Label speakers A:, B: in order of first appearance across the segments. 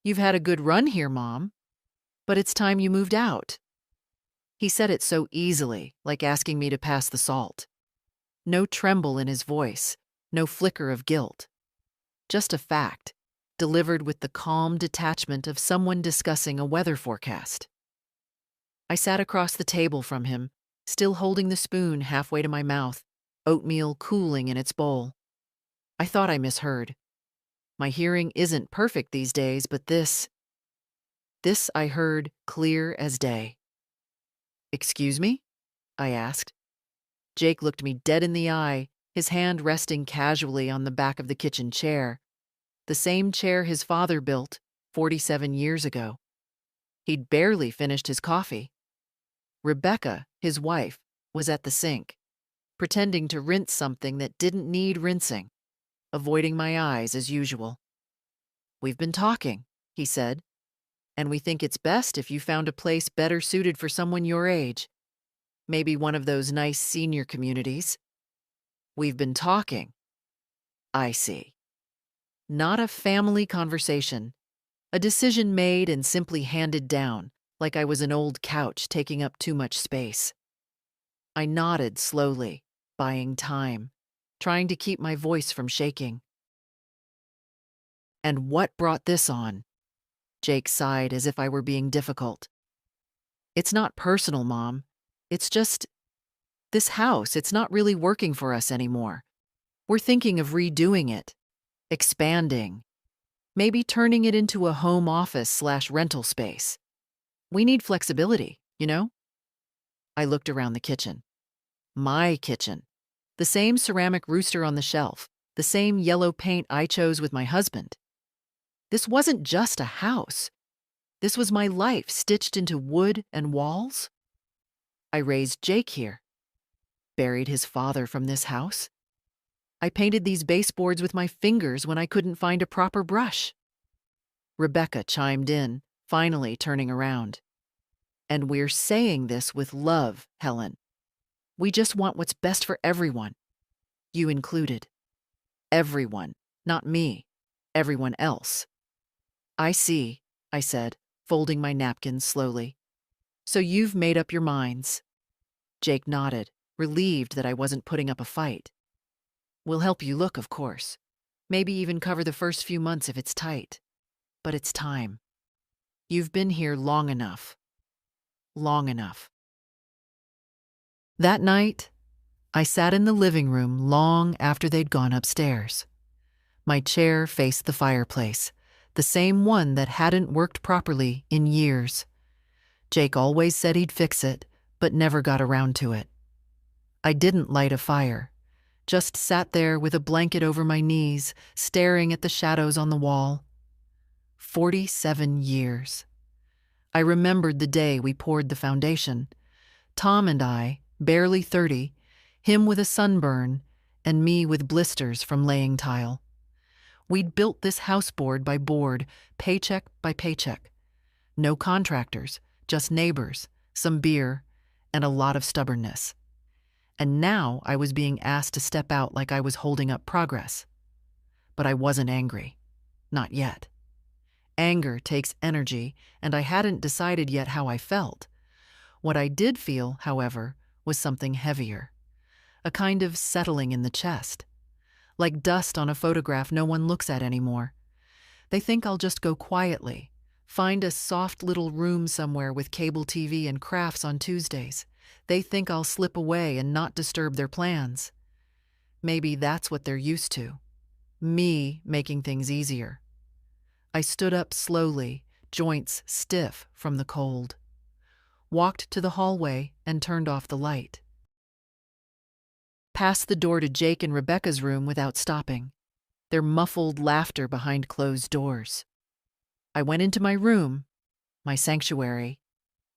A: "You've had a good run here, Mom, but it's time you moved out." He said it so easily, like asking me to pass the salt. No tremble in his voice, no flicker of guilt. Just a fact, delivered with the calm detachment of someone discussing a weather forecast. I sat across the table from him, still holding the spoon halfway to my mouth, oatmeal cooling in its bowl. I thought I misheard. My hearing isn't perfect these days, but this I heard clear as day. "Excuse me?" I asked. Jake looked me dead in the eye, his hand resting casually on the back of the kitchen chair, the same chair his father built 47 years ago. He'd barely finished his coffee. Rebecca, his wife, was at the sink, pretending to rinse something that didn't need rinsing, avoiding my eyes as usual. "We've been talking," he said, "and we think it's best if you found a place better suited for someone your age. Maybe one of those nice senior communities." "We've been talking." I see. Not a family conversation. A decision made and simply handed down, like I was an old couch taking up too much space. I nodded slowly, buying time, trying to keep my voice from shaking. "And what brought this on?" Jake sighed as if I were being difficult. "It's not personal, Mom. It's just this house, it's not really working for us anymore. We're thinking of redoing it, expanding, maybe turning it into a home office/rental space. We need flexibility, you know?" I looked around the kitchen. My kitchen. The same ceramic rooster on the shelf, the same yellow paint I chose with my husband. This wasn't just a house. This was my life stitched into wood and walls. I raised Jake here. Buried his father from this house. I painted these baseboards with my fingers when I couldn't find a proper brush. Rebecca chimed in, finally turning around. "And we're saying this with love, Helen. We just want what's best for everyone. You included. Everyone, not me. Everyone else." "I see," I said, folding my napkins slowly. "So you've made up your minds." Jake nodded, relieved that I wasn't putting up a fight. "We'll help you look, of course. Maybe even cover the first few months if it's tight. But it's time. You've been here long enough. Long enough." That night, I sat in the living room long after they'd gone upstairs. My chair faced the fireplace, the same one that hadn't worked properly in years. Jake always said he'd fix it, but never got around to it. I didn't light a fire, just sat there with a blanket over my knees, staring at the shadows on the wall. 47 years. I remembered the day we poured the foundation. Tom and I, barely 30, him with a sunburn, and me with blisters from laying tile. We'd built this house board by board, paycheck by paycheck. No contractors, just neighbors, some beer, and a lot of stubbornness. And now I was being asked to step out like I was holding up progress. But I wasn't angry. Not yet. Anger takes energy, and I hadn't decided yet how I felt. What I did feel, however, was something heavier. A kind of settling in the chest. Like dust on a photograph no one looks at anymore. They think I'll just go quietly, find a soft little room somewhere with cable TV and crafts on Tuesdays. They think I'll slip away and not disturb their plans. Maybe that's what they're used to. Me making things easier. I stood up slowly, joints stiff from the cold. Walked to the hallway and turned off the light. Passed the door to Jake and Rebecca's room without stopping, their muffled laughter behind closed doors. I went into my room, my sanctuary,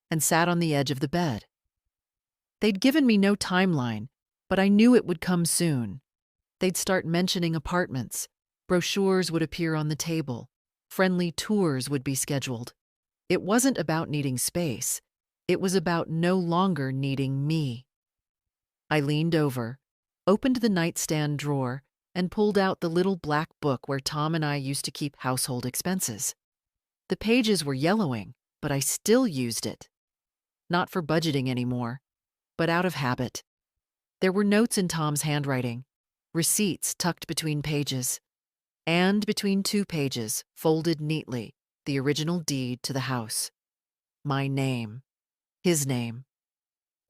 A: and sat on the edge of the bed. They'd given me no timeline, but I knew it would come soon. They'd start mentioning apartments, brochures would appear on the table, friendly tours would be scheduled. It wasn't about needing space. It was about no longer needing me. I leaned over, opened the nightstand drawer, and pulled out the little black book where Tom and I used to keep household expenses. The pages were yellowing, but I still used it. Not for budgeting anymore, but out of habit. There were notes in Tom's handwriting, receipts tucked between pages, and between 2 pages, folded neatly, the original deed to the house. My name, his name,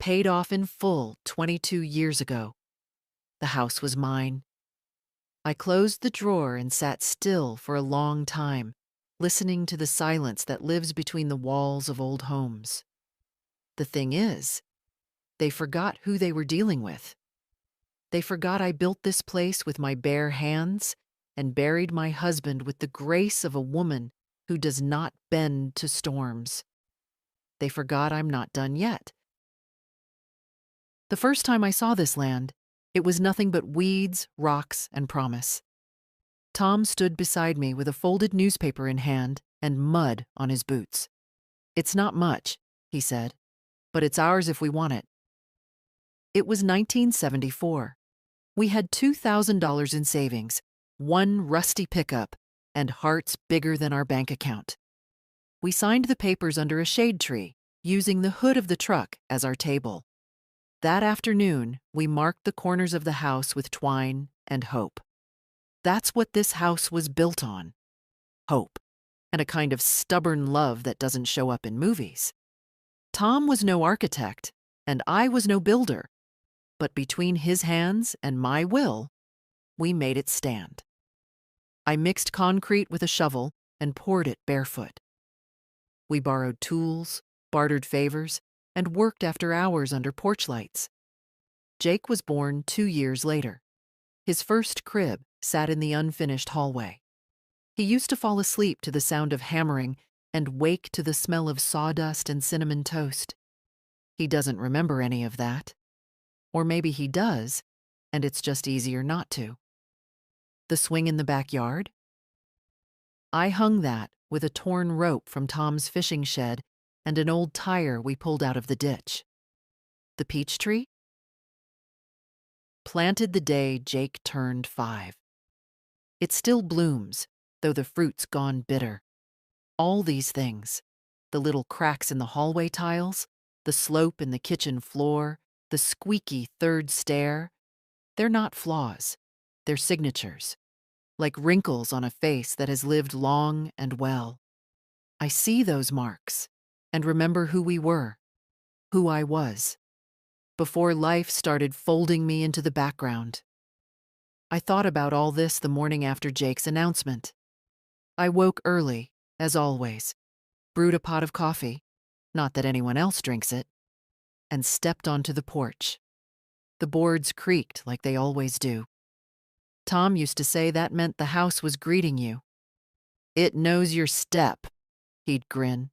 A: paid off in full 22 years ago. The house was mine. I closed the drawer and sat still for a long time, listening to the silence that lives between the walls of old homes. The thing is, they forgot who they were dealing with. They forgot I built this place with my bare hands and buried my husband with the grace of a woman who does not bend to storms. They forgot I'm not done yet. The first time I saw this land, it was nothing but weeds, rocks, and promise. Tom stood beside me with a folded newspaper in hand and mud on his boots. "It's not much," he said, "but it's ours if we want it." It was 1974. We had $2,000 in savings, 1 rusty pickup, and hearts bigger than our bank account. We signed the papers under a shade tree, using the hood of the truck as our table. That afternoon, we marked the corners of the house with twine and hope. That's what this house was built on. Hope, and a kind of stubborn love that doesn't show up in movies. Tom was no architect, and I was no builder, but between his hands and my will, we made it stand. I mixed concrete with a shovel and poured it barefoot. We borrowed tools, bartered favors, and worked after hours under porch lights. Jake was born 2 years later. His first crib sat in the unfinished hallway. He used to fall asleep to the sound of hammering and wake to the smell of sawdust and cinnamon toast. He doesn't remember any of that. Or maybe he does, and it's just easier not to. The swing in the backyard? I hung that with a torn rope from Tom's fishing shed and an old tire we pulled out of the ditch. The peach tree? Planted the day Jake turned 5. It still blooms, though the fruit's gone bitter. All these things, the little cracks in the hallway tiles, the slope in the kitchen floor, the squeaky 3rd stair, they're not flaws, they're signatures, like wrinkles on a face that has lived long and well. I see those marks and remember who we were, who I was, before life started folding me into the background. I thought about all this the morning after Jake's announcement. I woke early, as always, brewed a pot of coffee, not that anyone else drinks it, and stepped onto the porch. The boards creaked like they always do. Tom used to say that meant the house was greeting you. "It knows your step," he'd grin.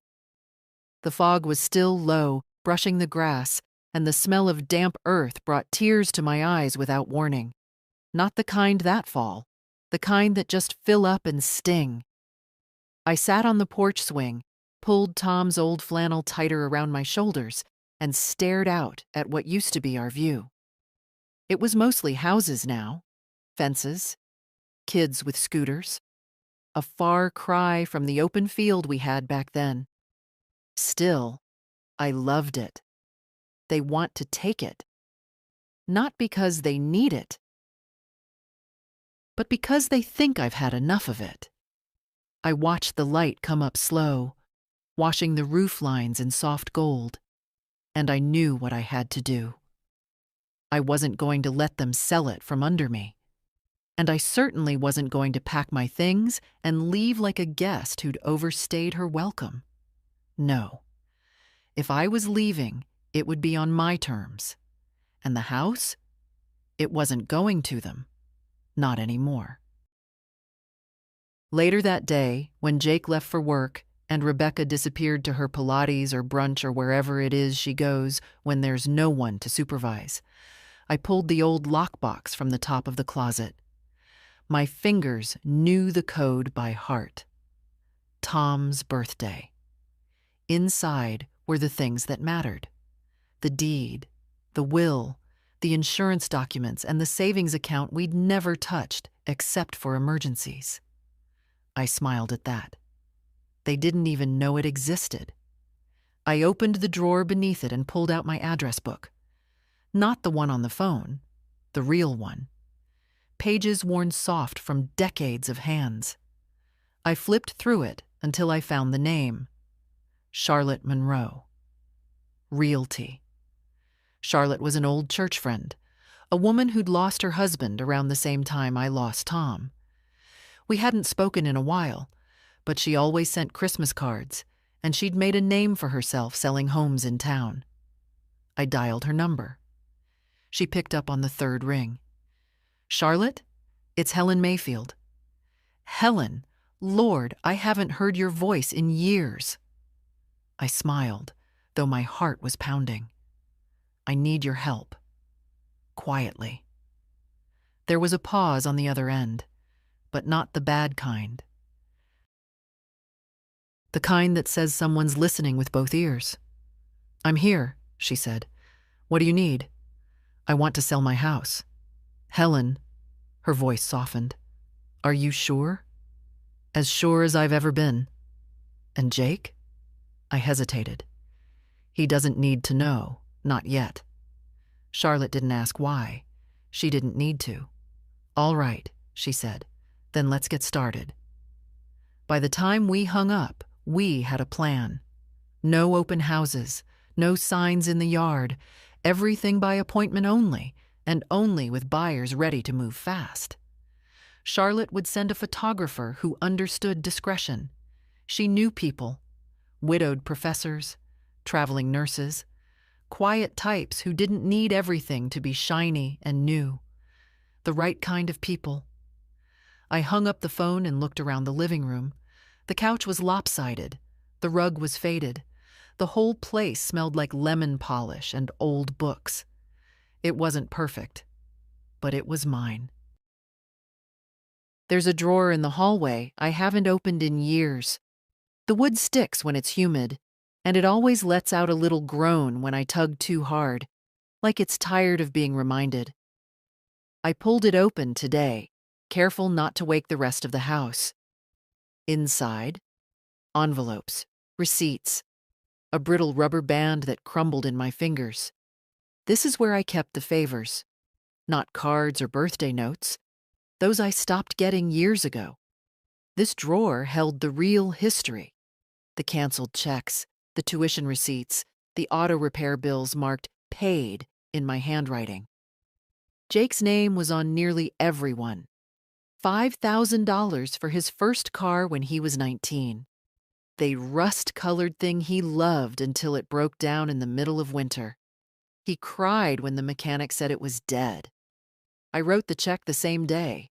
A: The fog was still low, brushing the grass, and the smell of damp earth brought tears to my eyes without warning. Not the kind that fall, the kind that just fill up and sting. I sat on the porch swing, pulled Tom's old flannel tighter around my shoulders, and stared out at what used to be our view. It was mostly houses now, fences, kids with scooters, a far cry from the open field we had back then. Still, I loved it. They want to take it. Not because they need it, but because they think I've had enough of it. I watched the light come up slow, washing the roof lines in soft gold, and I knew what I had to do. I wasn't going to let them sell it from under me, and I certainly wasn't going to pack my things and leave like a guest who'd overstayed her welcome. No. If I was leaving, it would be on my terms. And the house? It wasn't going to them. Not anymore. Later that day, when Jake left for work and Rebecca disappeared to her Pilates or brunch or wherever it is she goes when there's no one to supervise, I pulled the old lockbox from the top of the closet. My fingers knew the code by heart. Tom's birthday. Inside were the things that mattered. The deed, the will, the insurance documents, and the savings account we'd never touched except for emergencies. I smiled at that. They didn't even know it existed. I opened the drawer beneath it and pulled out my address book. Not the one on the phone, the real one. Pages worn soft from decades of hands. I flipped through it until I found the name. Charlotte Monroe. Realty. Charlotte was an old church friend, a woman who'd lost her husband around the same time I lost Tom. We hadn't spoken in a while, but she always sent Christmas cards, and she'd made a name for herself selling homes in town. I dialed her number. She picked up on the third ring. "Charlotte, it's Helen Mayfield." "Helen, Lord, I haven't heard your voice in years." I smiled, though my heart was pounding. "I need your help." Quietly. There was a pause on the other end, but not the bad kind. The kind that says someone's listening with both ears. "I'm here," she said. "What do you need?" "I want to sell my house." "Helen," her voice softened. "Are you sure?" "As sure as I've ever been." "And Jake?" I hesitated. "He doesn't need to know, not yet." Charlotte didn't ask why. She didn't need to. "All right," she said. "Then let's get started." By the time we hung up, we had a plan. No open houses, no signs in the yard, everything by appointment only, and only with buyers ready to move fast. Charlotte would send a photographer who understood discretion. She knew people, widowed professors, traveling nurses, quiet types who didn't need everything to be shiny and new. The right kind of people. I hung up the phone and looked around the living room. The couch was lopsided. The rug was faded. The whole place smelled like lemon polish and old books. It wasn't perfect, but it was mine. There's a drawer in the hallway I haven't opened in years. The wood sticks when it's humid, and it always lets out a little groan when I tug too hard, like it's tired of being reminded. I pulled it open today, careful not to wake the rest of the house. Inside, envelopes, receipts, a brittle rubber band that crumbled in my fingers. This is where I kept the favors. Not cards or birthday notes. Those I stopped getting years ago. This drawer held the real history. The canceled checks, the tuition receipts, the auto repair bills marked "paid" in my handwriting. Jake's name was on nearly everyone. $5,000 for his first car when he was 19. The rust-colored thing he loved until it broke down in the middle of winter. He cried when the mechanic said it was dead. I wrote the check the same day.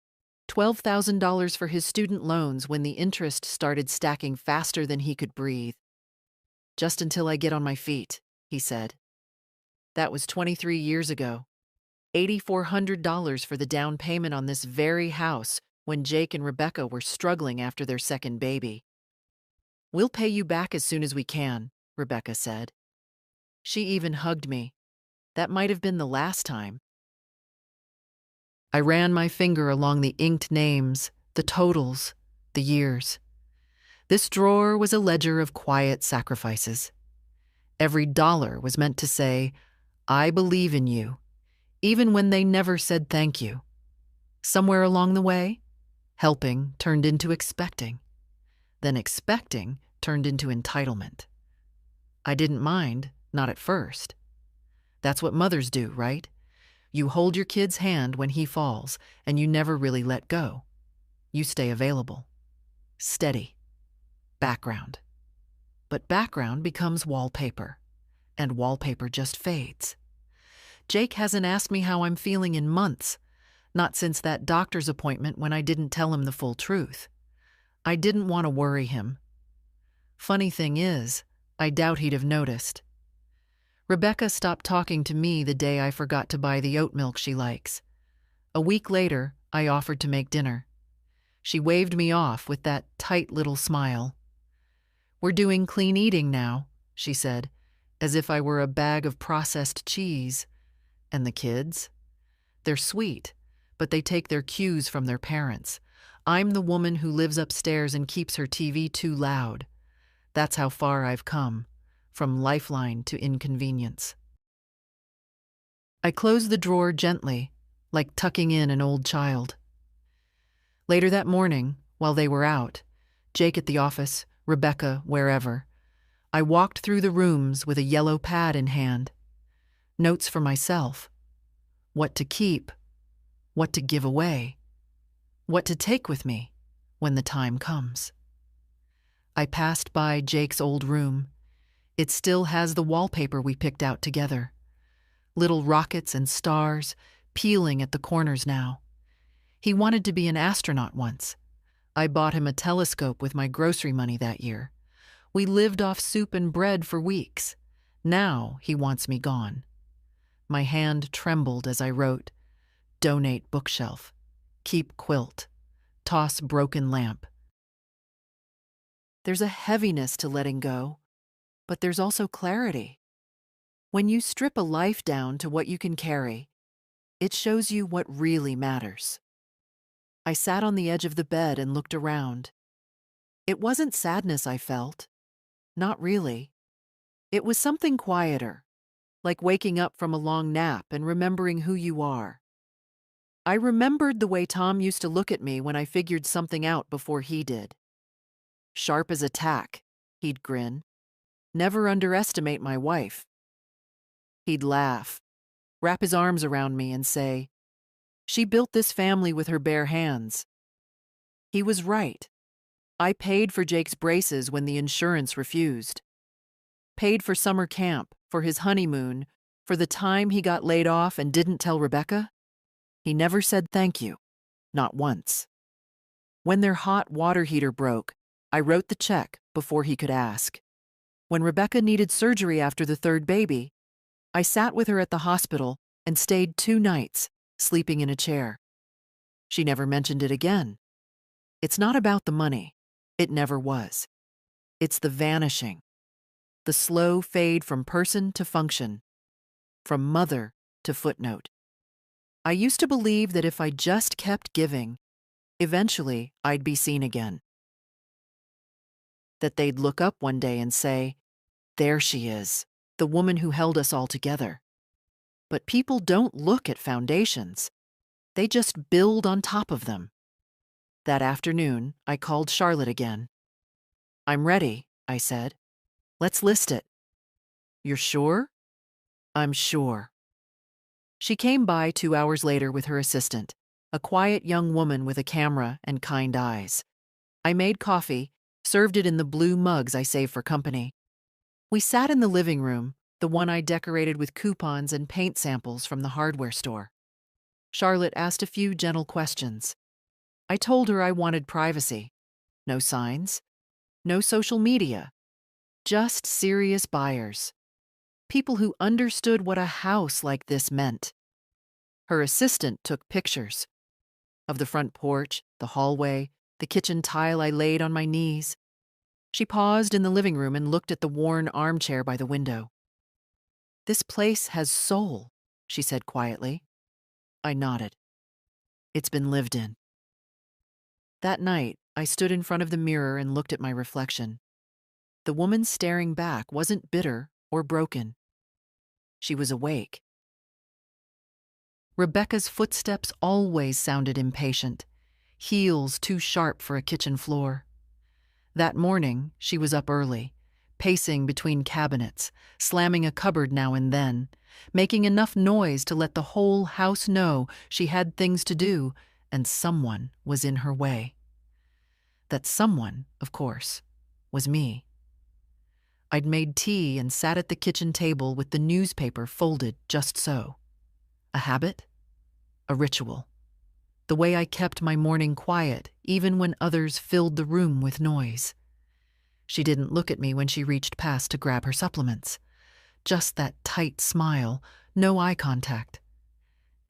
A: $12,000 for his student loans when the interest started stacking faster than he could breathe. "Just until I get on my feet," he said. That was 23 years ago. $8,400 for the down payment on this very house when Jake and Rebecca were struggling after their second baby. "We'll pay you back as soon as we can," Rebecca said. She even hugged me. That might have been the last time. I ran my finger along the inked names, the totals, the years. This drawer was a ledger of quiet sacrifices. Every dollar was meant to say, "I believe in you," even when they never said thank you. Somewhere along the way, helping turned into expecting. Then expecting turned into entitlement. I didn't mind, not at first. That's what mothers do, right? You hold your kid's hand when he falls, and you never really let go. You stay available. Steady. Background. But background becomes wallpaper, and wallpaper just fades. Jake hasn't asked me how I'm feeling in months, not since that doctor's appointment when I didn't tell him the full truth. I didn't want to worry him. Funny thing is, I doubt he'd have noticed. Rebecca stopped talking to me the day I forgot to buy the oat milk she likes. A week later, I offered to make dinner. She waved me off with that tight little smile. "We're doing clean eating now," she said, as if I were a bag of processed cheese. "And the kids? They're sweet, but they take their cues from their parents. I'm the woman who lives upstairs and keeps her TV too loud. That's how far I've come, from lifeline to inconvenience. I closed the drawer gently, like tucking in an old child. Later that morning, while they were out, Jake at the office, Rebecca wherever, I walked through the rooms with a yellow pad in hand. Notes for myself. What to keep, what to give away, what to take with me when the time comes. I passed by Jake's old room. It still has the wallpaper we picked out together. Little rockets and stars peeling at the corners now. He wanted to be an astronaut once. I bought him a telescope with my grocery money that year. We lived off soup and bread for weeks. Now he wants me gone. My hand trembled as I wrote, donate bookshelf, keep quilt, toss broken lamp. There's a heaviness to letting go, but there's also clarity. When you strip a life down to what you can carry, it shows you what really matters. I sat on the edge of the bed and looked around. It wasn't sadness I felt. Not really. It was something quieter, like waking up from a long nap and remembering who you are. I remembered the way Tom used to look at me when I figured something out before he did. Sharp as a tack, he'd grin. Never underestimate my wife. He'd laugh, wrap his arms around me and say, she built this family with her bare hands. He was right. I paid for Jake's braces when the insurance refused. Paid for summer camp, for his honeymoon, for the time he got laid off and didn't tell Rebecca. He never said thank you, not once. When their hot water heater broke, I wrote the check before he could ask. When Rebecca needed surgery after the third baby, I sat with her at the hospital and stayed 2 nights, sleeping in a chair. She never mentioned it again. It's not about the money. It never was. It's the vanishing, the slow fade from person to function, from mother to footnote. I used to believe that if I just kept giving, eventually I'd be seen again. That they'd look up one day and say, there she is, the woman who held us all together. But people don't look at foundations. They just build on top of them. That afternoon, I called Charlotte again. I'm ready, I said. Let's list it. You're sure? I'm sure. She came by 2 hours later with her assistant, a quiet young woman with a camera and kind eyes. I made coffee, served it in the blue mugs I save for company. We sat in the living room, the one I decorated with coupons and paint samples from the hardware store. Charlotte asked a few gentle questions. I told her I wanted privacy. No signs. No social media. Just serious buyers. People who understood what a house like this meant. Her assistant took pictures of the front porch, the hallway, the kitchen tile I laid on my knees. She paused in the living room and looked at the worn armchair by the window. This place has soul, she said quietly. I nodded. It's been lived in. That night, I stood in front of the mirror and looked at my reflection. The woman staring back wasn't bitter or broken. She was awake. Rebecca's footsteps always sounded impatient, heels too sharp for a kitchen floor. That morning, she was up early, pacing between cabinets, slamming a cupboard now and then, making enough noise to let the whole house know she had things to do and someone was in her way. That someone, of course, was me. I'd made tea and sat at the kitchen table with the newspaper folded just so. A habit? A ritual. The way I kept my morning quiet, even when others filled the room with noise. She didn't look at me when she reached past to grab her supplements. Just that tight smile, no eye contact.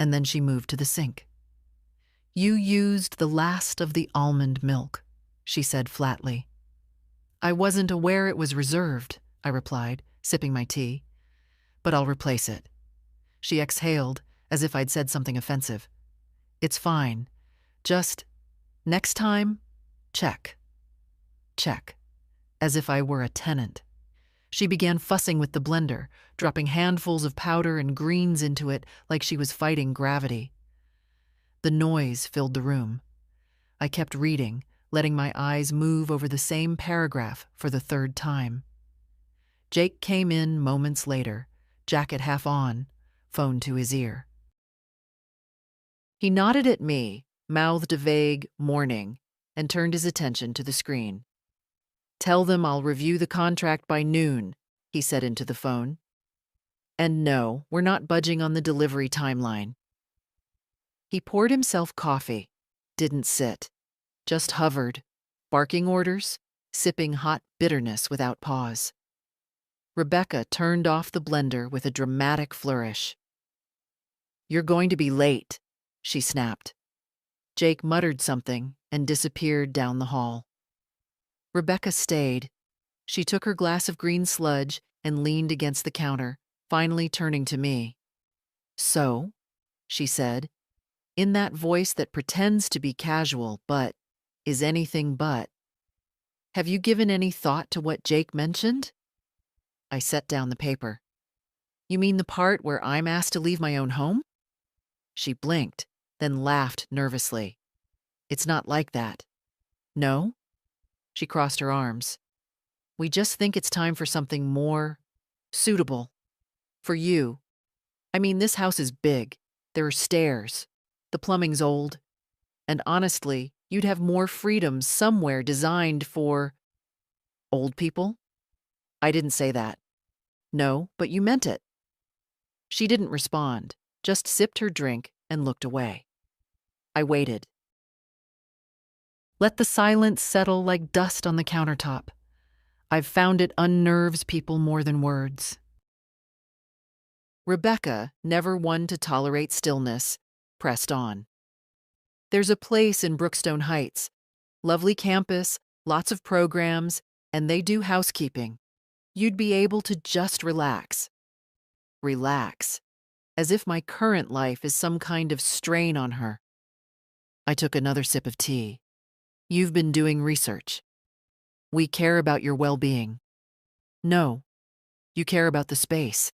A: And then she moved to the sink. You used the last of the almond milk, she said flatly. I wasn't aware it was reserved, I replied, sipping my tea. But I'll replace it. She exhaled, as if I'd said something offensive. It's fine. Just, next time, check. Check. as if I were a tenant. She began fussing with the blender, dropping handfuls of powder and greens into it like she was fighting gravity. The noise filled the room. I kept reading, letting my eyes move over the same paragraph for the third time. Jake came in moments later, jacket half on, phone to his ear. He nodded at me, mouthed a vague "morning," and turned his attention to the screen. "Tell them I'll review the contract by noon," he said into the phone. "And no, we're not budging on the delivery timeline." He poured himself coffee, didn't sit, just hovered, barking orders, sipping hot bitterness without pause. Rebecca turned off the blender with a dramatic flourish. "You're going to be late," she snapped. Jake muttered something and disappeared down the hall. Rebecca stayed. She took her glass of green sludge and leaned against the counter, finally turning to me. "So?" she said, in that voice that pretends to be casual but is anything but. "Have you given any thought to what Jake mentioned?" I set down the paper. "You mean the part where I'm asked to leave my own home?" She blinked, then laughed nervously. "It's not like that." "No?" She crossed her arms. "We just think it's time for something more suitable. For you. I mean, this house is big. There are stairs. The plumbing's old. And honestly, you'd have more freedom somewhere designed for old people." "I didn't say that." "No, but you meant it." She didn't respond, just sipped her drink and looked away. I waited. Let the silence settle like dust on the countertop. I've found it unnerves people more than words. Rebecca, never one to tolerate stillness, pressed on. "There's a place in Brookstone Heights. Lovely campus, lots of programs, and they do housekeeping. You'd be able to just relax." Relax. As if my current life is some kind of strain on her. I took another sip of tea. "You've been doing research. We care about your well-being." "No. You care about the space."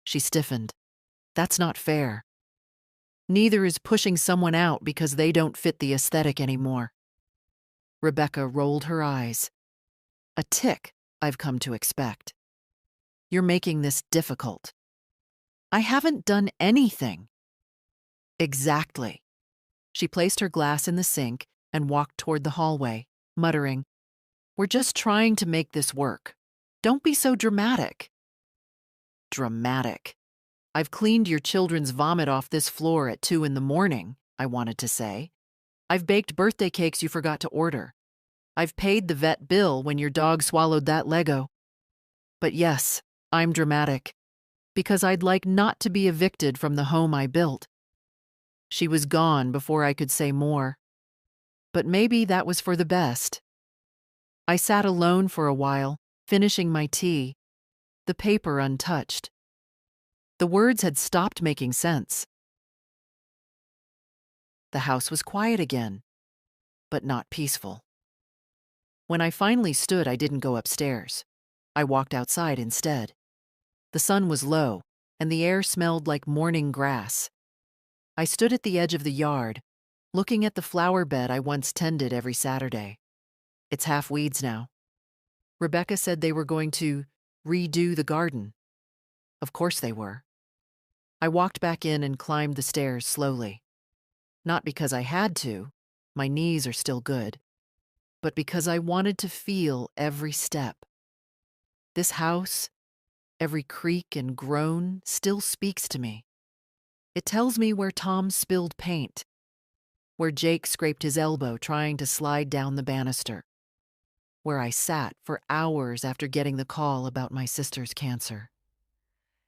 A: She stiffened. "That's not fair. Neither is pushing someone out because they don't fit the aesthetic anymore." Rebecca rolled her eyes. A tick, I've come to expect. "You're making this difficult." "I haven't done anything." "Exactly." She placed her glass in the sink and walked toward the hallway, muttering, "We're just trying to make this work. Don't be so dramatic." Dramatic. "I've cleaned your children's vomit off this floor at 2 a.m, I wanted to say. "I've baked birthday cakes you forgot to order. I've paid the vet bill when your dog swallowed that Lego. But yes, I'm dramatic, because I'd like not to be evicted from the home I built." She was gone before I could say more. But maybe that was for the best. I sat alone for a while, finishing my tea, the paper untouched. The words had stopped making sense. The house was quiet again, but not peaceful. When I finally stood, I didn't go upstairs. I walked outside instead. The sun was low, and the air smelled like morning grass. I stood at the edge of the yard, looking at the flower bed I once tended every Saturday. It's half weeds now. Rebecca said they were going to redo the garden. Of course they were. I walked back in and climbed the stairs slowly. Not because I had to, my knees are still good, but because I wanted to feel every step. This house, every creak and groan, still speaks to me. It tells me where Tom spilled paint, where Jake scraped his elbow trying to slide down the banister, where I sat for hours after getting the call about my sister's cancer.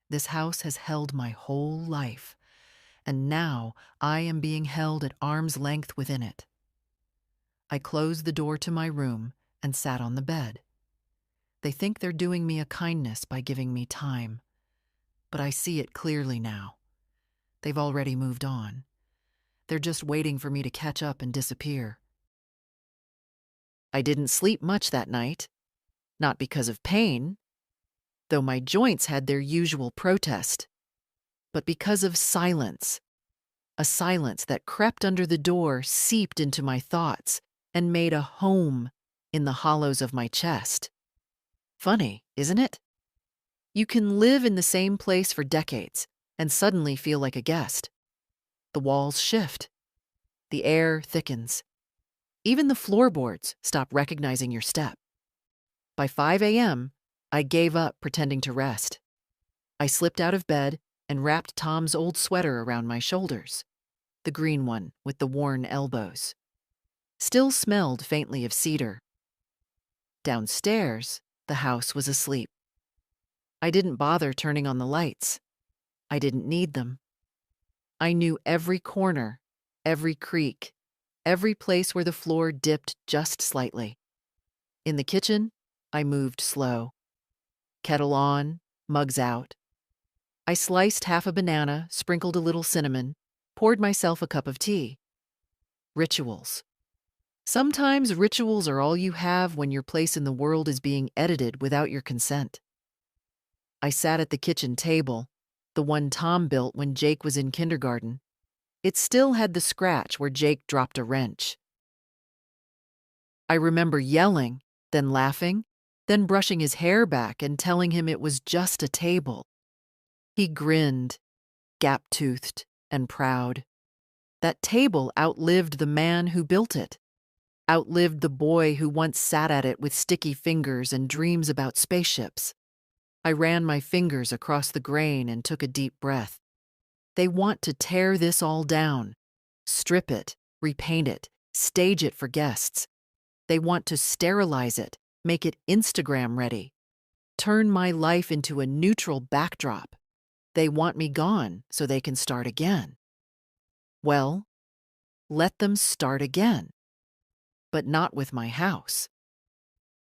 A: This house has held my whole life, and now I am being held at arm's length within it. I closed the door to my room and sat on the bed. They think they're doing me a kindness by giving me time, but I see it clearly now. They've already moved on. They're just waiting for me to catch up and disappear. I didn't sleep much that night. Not because of pain, though my joints had their usual protest, but because of silence. A silence that crept under the door, seeped into my thoughts, and made a home in the hollows of my chest. Funny, isn't it? You can live in the same place for decades and suddenly feel like a guest. The walls shift. The air thickens. Even the floorboards stop recognizing your step. By 5 a.m., I gave up pretending to rest. I slipped out of bed and wrapped Tom's old sweater around my shoulders, the green one with the worn elbows. Still smelled faintly of cedar. Downstairs, the house was asleep. I didn't bother turning on the lights. I didn't need them. I knew every corner, every creak, every place where the floor dipped just slightly. In the kitchen, I moved slow. Kettle on, mugs out. I sliced half a banana, sprinkled a little cinnamon, poured myself a cup of tea. Rituals. Sometimes rituals are all you have when your place in the world is being edited without your consent. I sat at the kitchen table, the one Tom built when Jake was in kindergarten. It still had the scratch where Jake dropped a wrench. I remember yelling, then laughing, then brushing his hair back and telling him it was just a table. He grinned, gap-toothed and proud. That table outlived the man who built it, outlived the boy who once sat at it with sticky fingers and dreams about spaceships. I ran my fingers across the grain and took a deep breath. They want to tear this all down, strip it, repaint it, stage it for guests. They want to sterilize it, make it Instagram ready, turn my life into a neutral backdrop. They want me gone so they can start again. Well, let them start again, but not with my house.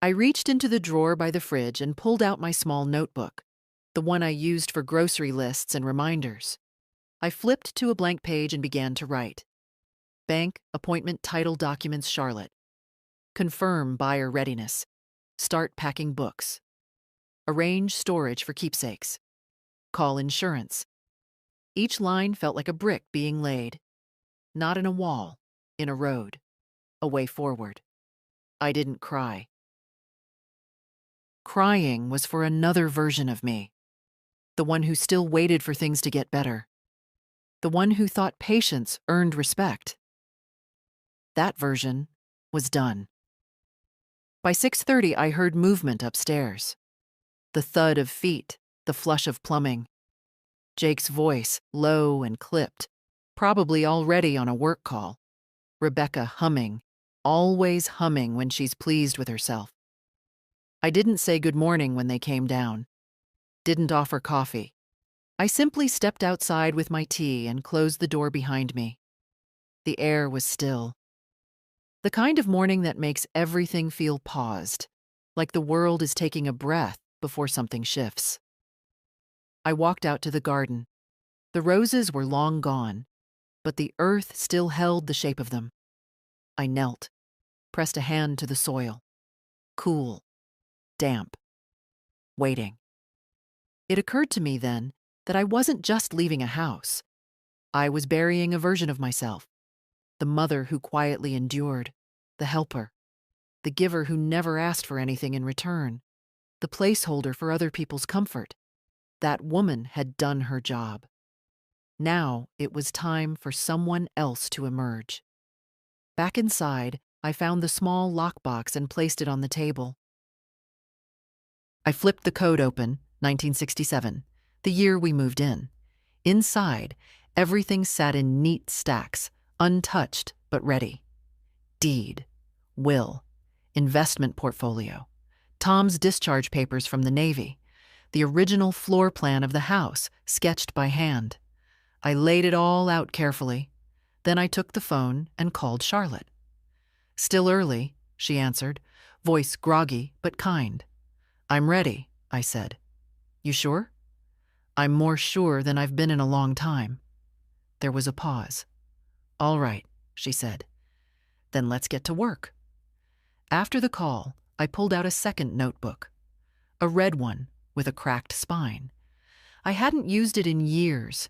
A: I reached into the drawer by the fridge and pulled out my small notebook, the one I used for grocery lists and reminders. I flipped to a blank page and began to write. Bank, appointment, title documents, Charlotte. Confirm buyer readiness. Start packing books. Arrange storage for keepsakes. Call insurance. Each line felt like a brick being laid. Not in a wall, in a road. A way forward. I didn't cry. Crying was for another version of me. The one who still waited for things to get better. The one who thought patience earned respect. That version was done. By 6:30, I heard movement upstairs. The thud of feet, the flush of plumbing. Jake's voice, low and clipped, probably already on a work call. Rebecca humming, always humming when she's pleased with herself. I didn't say good morning when they came down. Didn't offer coffee. I simply stepped outside with my tea and closed the door behind me. The air was still. The kind of morning that makes everything feel paused, like the world is taking a breath before something shifts. I walked out to the garden. The roses were long gone, but the earth still held the shape of them. I knelt, pressed a hand to the soil. Cool, damp, waiting. It occurred to me then that I wasn't just leaving a house. I was burying a version of myself. The mother who quietly endured, the helper, the giver who never asked for anything in return, the placeholder for other people's comfort. That woman had done her job. Now it was time for someone else to emerge. Back inside, I found the small lockbox and placed it on the table. I flipped the code open, 1967, the year we moved in. Inside, everything sat in neat stacks, untouched but ready. Deed, will, investment portfolio, Tom's discharge papers from the Navy, the original floor plan of the house, sketched by hand. I laid it all out carefully. Then I took the phone and called Charlotte. Still early, she answered, voice groggy but kind. I'm ready, I said. You sure? I'm more sure than I've been in a long time. There was a pause. All right, she said. Then let's get to work. After the call, I pulled out a second notebook, a red one with a cracked spine. I hadn't used it in years.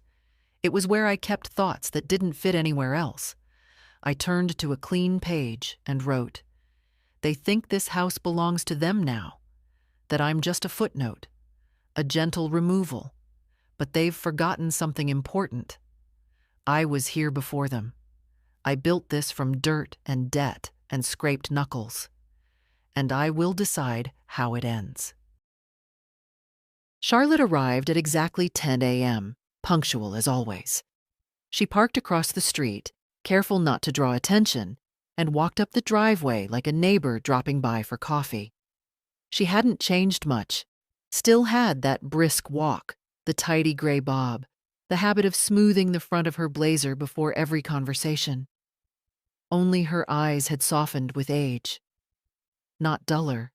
A: It was where I kept thoughts that didn't fit anywhere else. I turned to a clean page and wrote, "They think this house belongs to them now, that I'm just a footnote, a gentle removal, but they've forgotten something important. I was here before them. I built this from dirt and debt and scraped knuckles, and I will decide how it ends." Charlotte arrived at exactly 10 a.m., punctual as always. She parked across the street, careful not to draw attention, and walked up the driveway like a neighbor dropping by for coffee. She hadn't changed much, still had that brisk walk, the tidy gray bob, the habit of smoothing the front of her blazer before every conversation. Only her eyes had softened with age. Not duller,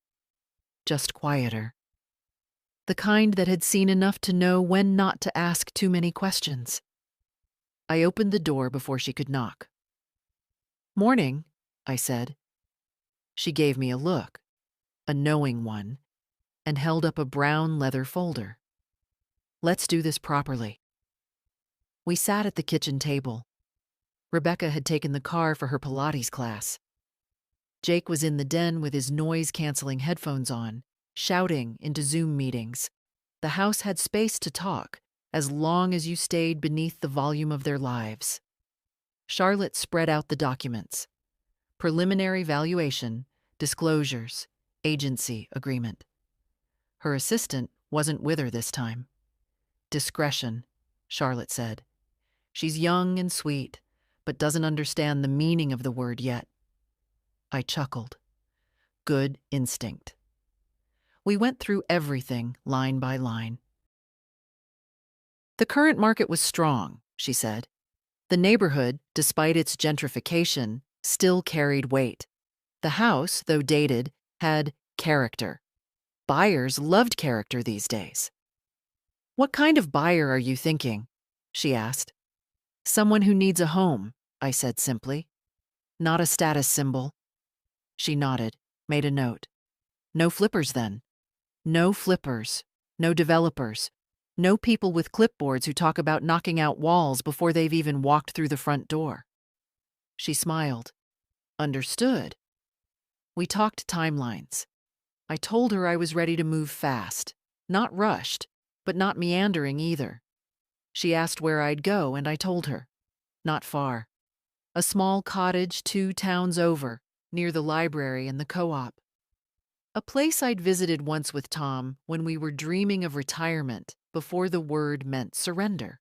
A: just quieter. The kind that had seen enough to know when not to ask too many questions. I opened the door before she could knock. "Morning," I said. She gave me a look, a knowing one, and held up a brown leather folder. "Let's do this properly." We sat at the kitchen table. Rebecca had taken the car for her Pilates class. Jake was in the den with his noise-canceling headphones on, shouting into Zoom meetings. The house had space to talk, as long as you stayed beneath the volume of their lives. Charlotte spread out the documents. Preliminary valuation, disclosures, agency agreement. Her assistant wasn't with her this time. "Discretion," Charlotte said. "She's young and sweet, but doesn't understand the meaning of the word yet." I chuckled. Good instinct. We went through everything, line by line. "The current market was strong," she said. "The neighborhood, despite its gentrification, still carried weight. The house, though dated, had character. Buyers loved character these days." "What kind of buyer are you thinking?" she asked. "Someone who needs a home," I said simply. "Not a status symbol." She nodded, made a note. "No flippers then. No flippers, no developers, no people with clipboards who talk about knocking out walls before they've even walked through the front door." She smiled. "Understood." We talked timelines. I told her I was ready to move fast, not rushed, but not meandering either. She asked where I'd go, and I told her. Not far. A small cottage 2 towns over, near the library and the co-op. A place I'd visited once with Tom when we were dreaming of retirement before the word meant surrender.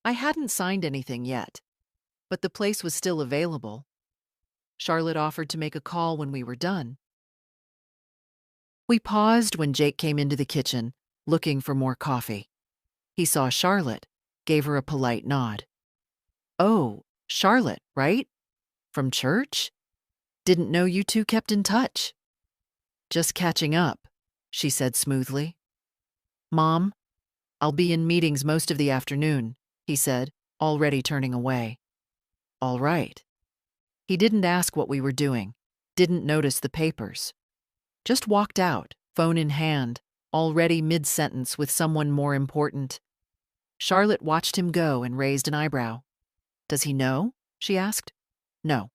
A: I hadn't signed anything yet, but the place was still available. Charlotte offered to make a call when we were done. We paused when Jake came into the kitchen, looking for more coffee. He saw Charlotte, gave her a polite nod. "Oh, Charlotte, right? From church? Didn't know you two kept in touch." "Just catching up," she said smoothly. "Mom, I'll be in meetings most of the afternoon," he said, already turning away. "All right." He didn't ask what we were doing, didn't notice the papers. Just walked out, phone in hand, already mid-sentence with someone more important. Charlotte watched him go and raised an eyebrow. "Does he know?" she asked. "No."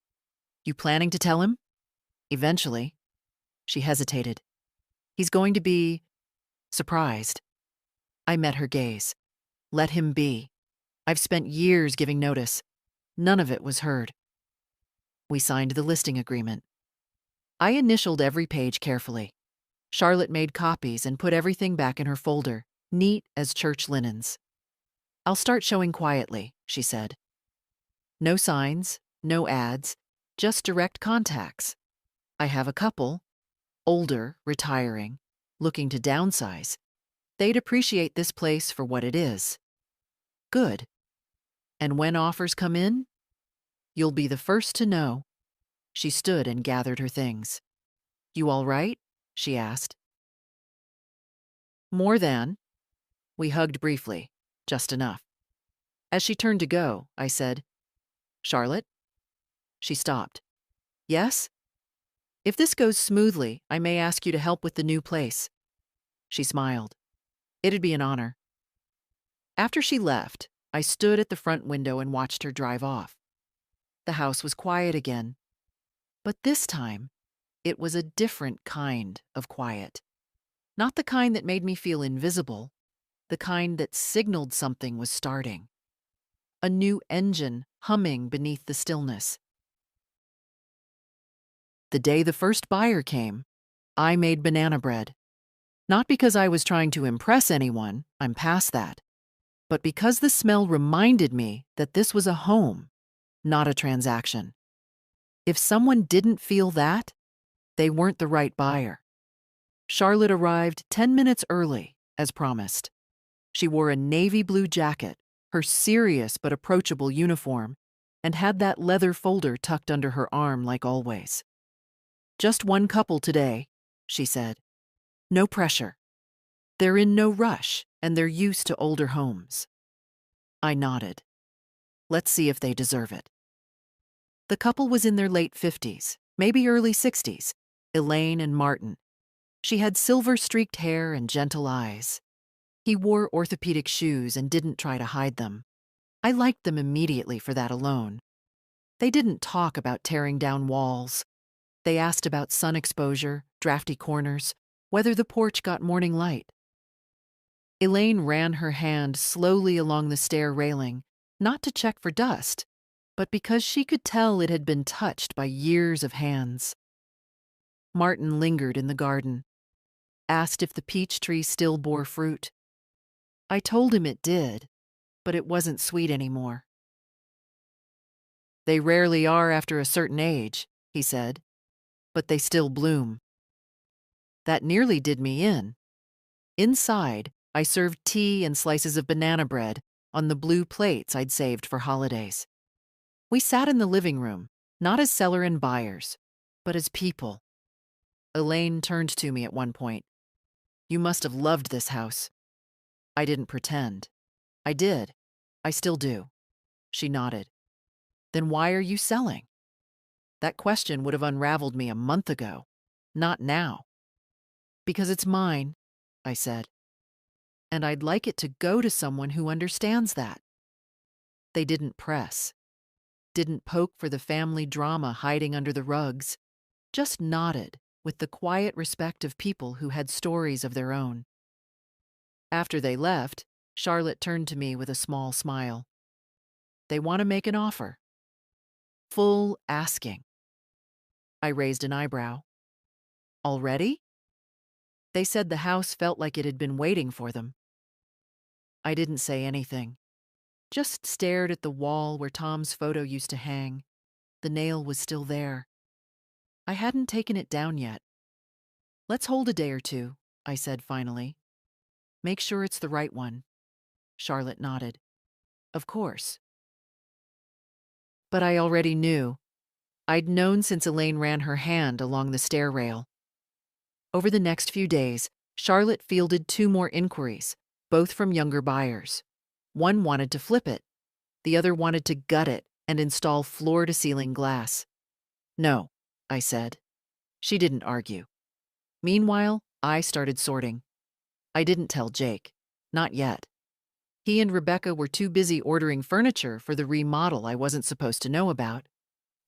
A: "You planning to tell him?" "Eventually." She hesitated. "He's going to be surprised." I met her gaze. Let him be. I've spent years giving notice. None of it was heard. We signed the listing agreement. I initialed every page carefully. Charlotte made copies and put everything back in her folder, neat as church linens. "I'll start showing quietly," she said. "No signs, no ads, just direct contacts. I have a couple, older, retiring, looking to downsize. They'd appreciate this place for what it is. Good. And when offers come in, you'll be the first to know." She stood and gathered her things. "You all right?" she asked. "More than." We hugged briefly, just enough. As she turned to go, I said, "Charlotte?" She stopped. "Yes?" If this goes smoothly, I may ask you to help with the new place. She smiled. It'd be an honor. After she left, I stood at the front window and watched her drive off. The house was quiet again. But this time, it was a different kind of quiet. Not the kind that made me feel invisible, the kind that signaled something was starting. A new engine humming beneath the stillness. The day the first buyer came, I made banana bread. Not because I was trying to impress anyone, I'm past that, but because the smell reminded me that this was a home, not a transaction. If someone didn't feel that, they weren't the right buyer. Charlotte arrived 10 minutes early, as promised. She wore a navy blue jacket, her serious but approachable uniform, and had that leather folder tucked under her arm like always. Just one couple today, she said. No pressure. They're in no rush, and they're used to older homes. I nodded. Let's see if they deserve it. The couple was in their late 50s, maybe early 60s, Elaine and Martin. She had silver-streaked hair and gentle eyes. He wore orthopedic shoes and didn't try to hide them. I liked them immediately for that alone. They didn't talk about tearing down walls. They asked about sun exposure, drafty corners, whether the porch got morning light. Elaine ran her hand slowly along the stair railing, not to check for dust, but because she could tell it had been touched by years of hands. Martin lingered in the garden, asked if the peach tree still bore fruit. I told him it did, but it wasn't sweet anymore. They rarely are after a certain age, he said, but they still bloom. That nearly did me in. Inside, I served tea and slices of banana bread on the blue plates I'd saved for holidays. We sat in the living room, not as seller and buyers, but as people. Elaine turned to me at one point. You must have loved this house. I didn't pretend. I did. I still do. She nodded. Then why are you selling? That question would have unraveled me a month ago, not now. Because it's mine, I said. And I'd like it to go to someone who understands that. They didn't press, didn't poke for the family drama hiding under the rugs, just nodded with the quiet respect of people who had stories of their own. After they left, Charlotte turned to me with a small smile. They want to make an offer. Full asking. I raised an eyebrow. Already? They said the house felt like it had been waiting for them. I didn't say anything, just stared at the wall where Tom's photo used to hang. The nail was still there. I hadn't taken it down yet. Let's hold a day or two, I said finally. Make sure it's the right one. Charlotte nodded. Of course. But I already knew. I'd known since Elaine ran her hand along the stair rail. Over the next few days, Charlotte fielded 2 more inquiries, both from younger buyers. One wanted to flip it. The other wanted to gut it and install floor-to-ceiling glass. No, I said. She didn't argue. Meanwhile, I started sorting. I didn't tell Jake. Not yet. He and Rebecca were too busy ordering furniture for the remodel I wasn't supposed to know about.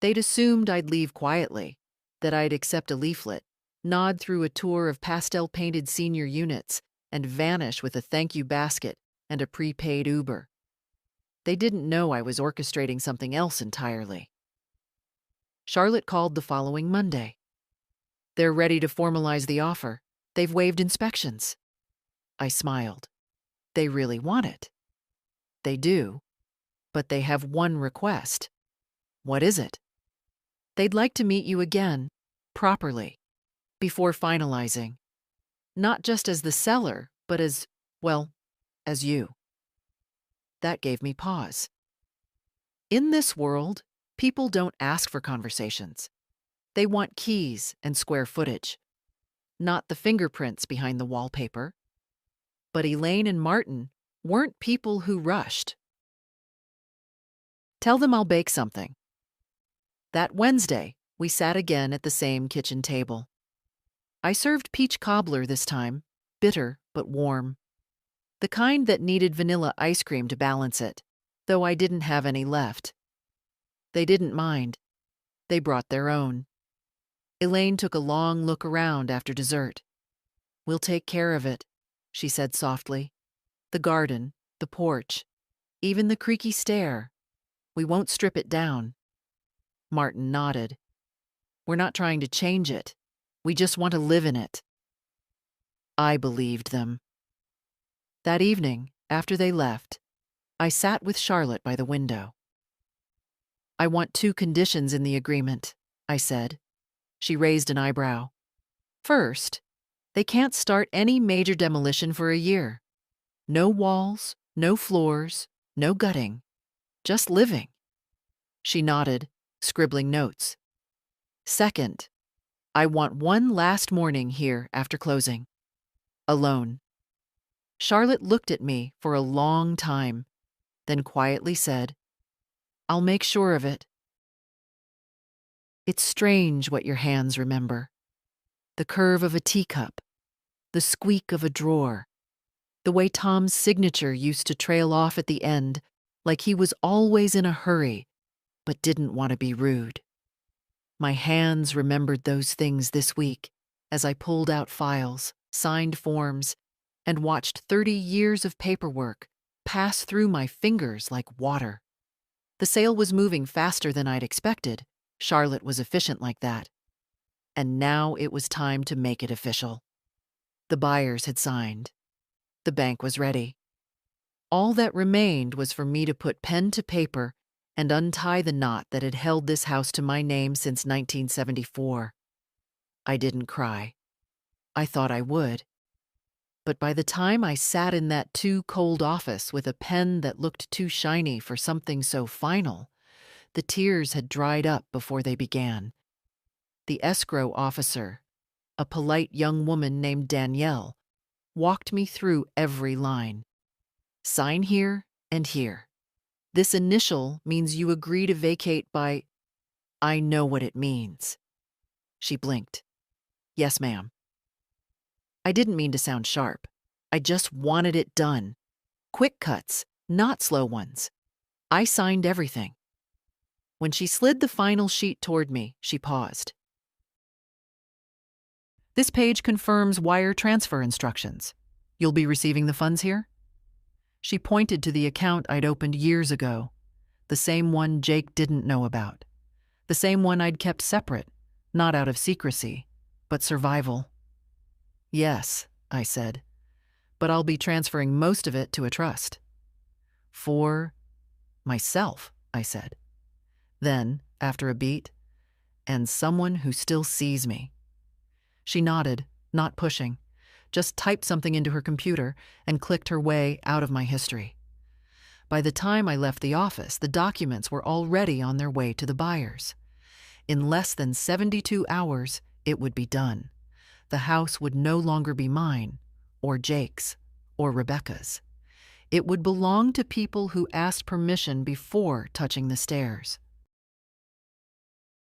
A: They'd assumed I'd leave quietly, that I'd accept a leaflet, nod through a tour of pastel-painted senior units, and vanish with a thank you basket and a prepaid Uber. They didn't know I was orchestrating something else entirely. Charlotte called the following Monday. They're ready to formalize the offer. They've waived inspections. I smiled. They really want it. They do, but they have one request. What is it? They'd like to meet you again, properly, before finalizing. Not just as the seller, but as, well, as you. That gave me pause. In this world, people don't ask for conversations. They want keys and square footage, not the fingerprints behind the wallpaper. But Elaine and Martin weren't people who rushed. Tell them I'll bake something. That Wednesday, We sat again at the same kitchen table. I served peach cobbler this time, bitter but warm. The kind that needed vanilla ice cream to balance it, though I didn't have any left. They didn't mind. They brought their own. Elaine took a long look around after dessert. "We'll take care of it," she said softly. "The garden, the porch, even the creaky stair. We won't strip it down." Martin nodded. "We're not trying to change it. We just want to live in it." I believed them. That evening, after they left, I sat with Charlotte by the window. "I want 2 conditions in the agreement," I said. She raised an eyebrow. "First, they can't start any major demolition for a year. No walls, no floors, no gutting. Just living." She nodded, scribbling notes. "Second, I want one last morning here after closing. Alone." Charlotte looked at me for a long time, then quietly said, "I'll make sure of it." It's strange what your hands remember. The curve of a teacup, the squeak of a drawer, the way Tom's signature used to trail off at the end like he was always in a hurry but didn't want to be rude. My hands remembered those things this week as I pulled out files, signed forms, and watched 30 years of paperwork pass through my fingers like water. The sale was moving faster than I'd expected. Charlotte was efficient like that. And now it was time to make it official. The buyers had signed. The bank was ready. All that remained was for me to put pen to paper and untie the knot that had held this house to my name since 1974. I didn't cry. I thought I would. But by the time I sat in that too-cold office with a pen that looked too shiny for something so final, the tears had dried up before they began. The escrow officer, a polite young woman named Danielle, walked me through every line. "Sign here and here. This initial means you agree to vacate by—" "I know what it means." She blinked. "Yes, ma'am." I didn't mean to sound sharp. I just wanted it done. Quick cuts, not slow ones. I signed everything. When she slid the final sheet toward me, she paused. "This page confirms wire transfer instructions. You'll be receiving the funds here?" She pointed to the account I'd opened years ago, the same one Jake didn't know about, the same one I'd kept separate, not out of secrecy, but survival. "Yes," I said, "but I'll be transferring most of it to a trust." "For myself," I said. Then, after a beat, "and someone who still sees me." She nodded, not pushing, just typed something into her computer and clicked her way out of my history. By the time I left the office, the documents were already on their way to the buyers. In less than 72 hours, it would be done. The house would no longer be mine, or Jake's, or Rebecca's. It would belong to people who asked permission before touching the stairs.